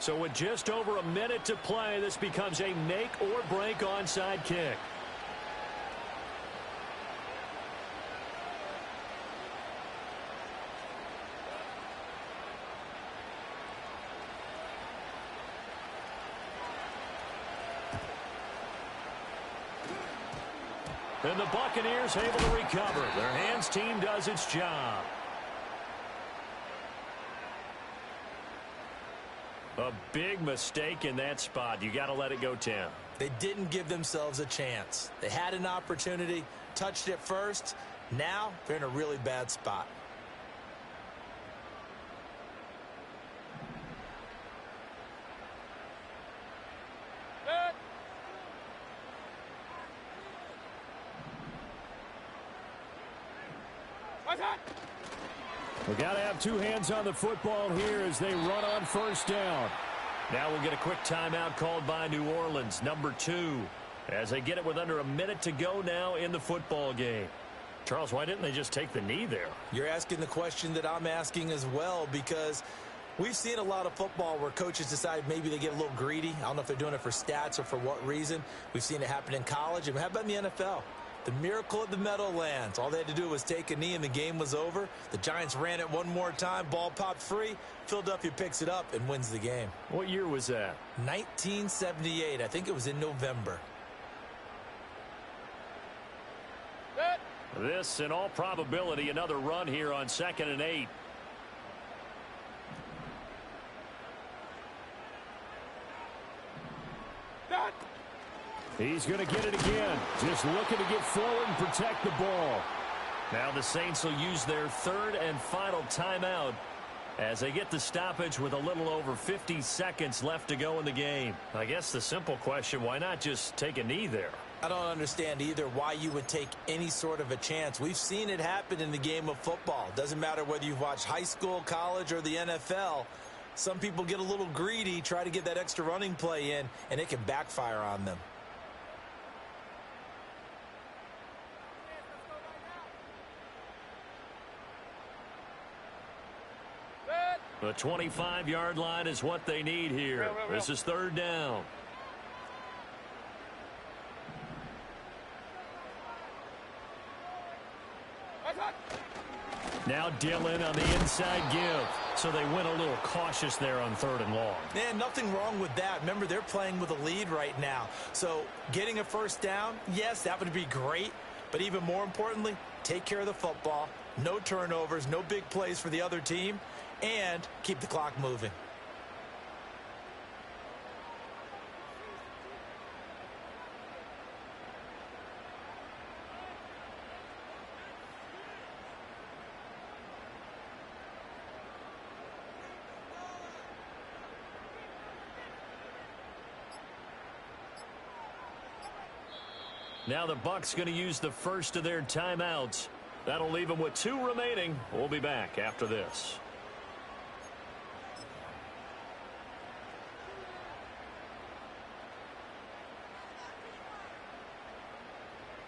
So with just over a minute to play, this becomes a make-or-break onside kick. And the Buccaneers able to recover. Their hands team does its job. A big mistake in that spot. You got to let it go, Tim. They didn't give themselves a chance. They had an opportunity, touched it first. Now they're in a really bad spot. Good. Right hand. We got to have 2 hands on the football here as they run on first down. Now we'll get a quick timeout called by New Orleans, number 2, as they get it with under a minute to go now in the football game. Charles, why didn't they just take the knee there? You're asking the question that I'm asking as well, because we've seen a lot of football where coaches decide maybe they get a little greedy. I don't know if they're doing it for stats or for what reason. We've seen it happen in college. And how about in the NFL? The miracle of the Meadowlands. All they had to do was take a knee and the game was over. The Giants ran it one more time. Ball popped free. Philadelphia picks it up and wins the game. What year was that? 1978. I think it was in November. Good. This, in all probability, another run here on 2nd and 8. Done. He's going to get it again. Just looking to get forward and protect the ball. Now the Saints will use their 3rd and final timeout as they get the stoppage with a little over 50 seconds left to go in the game. I guess the simple question, why not just take a knee there? I don't understand either why you would take any sort of a chance. We've seen it happen in the game of football. Doesn't matter whether you've watched high school, college, or the NFL. Some people get a little greedy, try to get that extra running play in, and it can backfire on them. The 25-yard line is what they need here. This is 3rd down. Now Dillon on the inside give. So they went a little cautious there on 3rd and long. Man, nothing wrong with that. Remember, they're playing with a lead right now. So getting a first down, yes, that would be great. But even more importantly, take care of the football. No turnovers, no big plays for the other team. And keep the clock moving. Now the Bucs going to use the first of their timeouts. That'll leave them with 2 remaining. We'll be back after this.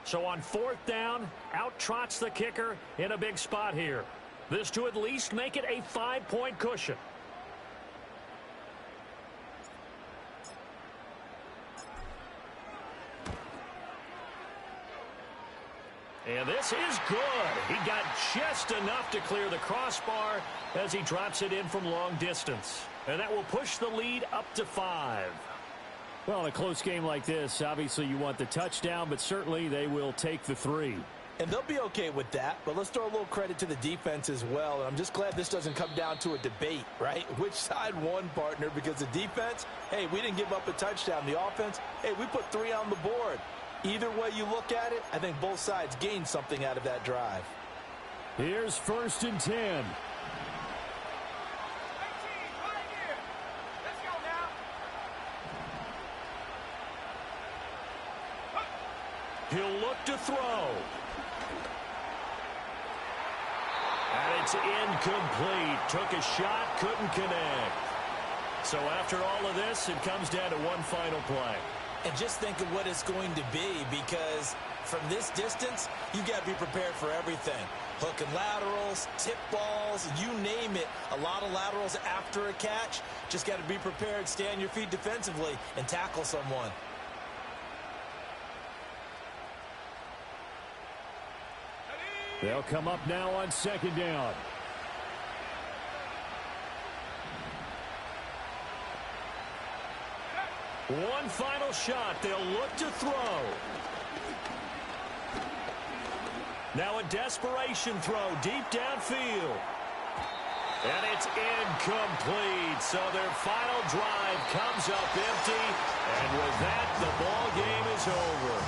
So on 4th down, out trots the kicker in a big spot here. This to at least make it a 5-point cushion. And this is good. He got just enough to clear the crossbar as he drops it in from long distance. And that will push the lead up to 5. Well, in a close game like this, obviously you want the touchdown, but certainly they will take the 3. And they'll be okay with that, but let's throw a little credit to the defense as well. And I'm just glad this doesn't come down to a debate, right? Which side won, partner? Because the defense, hey, we didn't give up a touchdown. The offense, hey, we put 3 on the board. Either way you look at it, I think both sides gained something out of that drive. Here's 1st and 10. He'll look to throw. And it's incomplete. Took a shot, couldn't connect. So after all of this, it comes down to one final play. And just think of what it's going to be, because from this distance, you got to be prepared for everything. Hook and laterals, tip balls, you name it. A lot of laterals after a catch. Just got to be prepared, stay on your feet defensively, and tackle someone. They'll come up now on 2nd down. One final shot. They'll look to throw. Now a desperation throw deep downfield. And it's incomplete. So their final drive comes up empty. And with that, the ball game is over.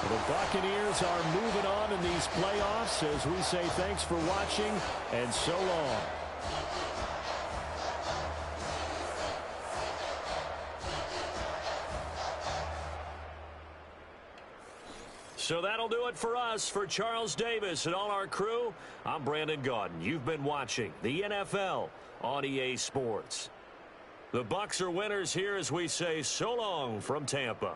The Buccaneers are moving on in these playoffs as we say thanks for watching and so long. So that'll do it for us. For Charles Davis and all our crew, I'm Brandon Gaudin. You've been watching the NFL on EA Sports. The Bucs are winners here as we say so long from Tampa.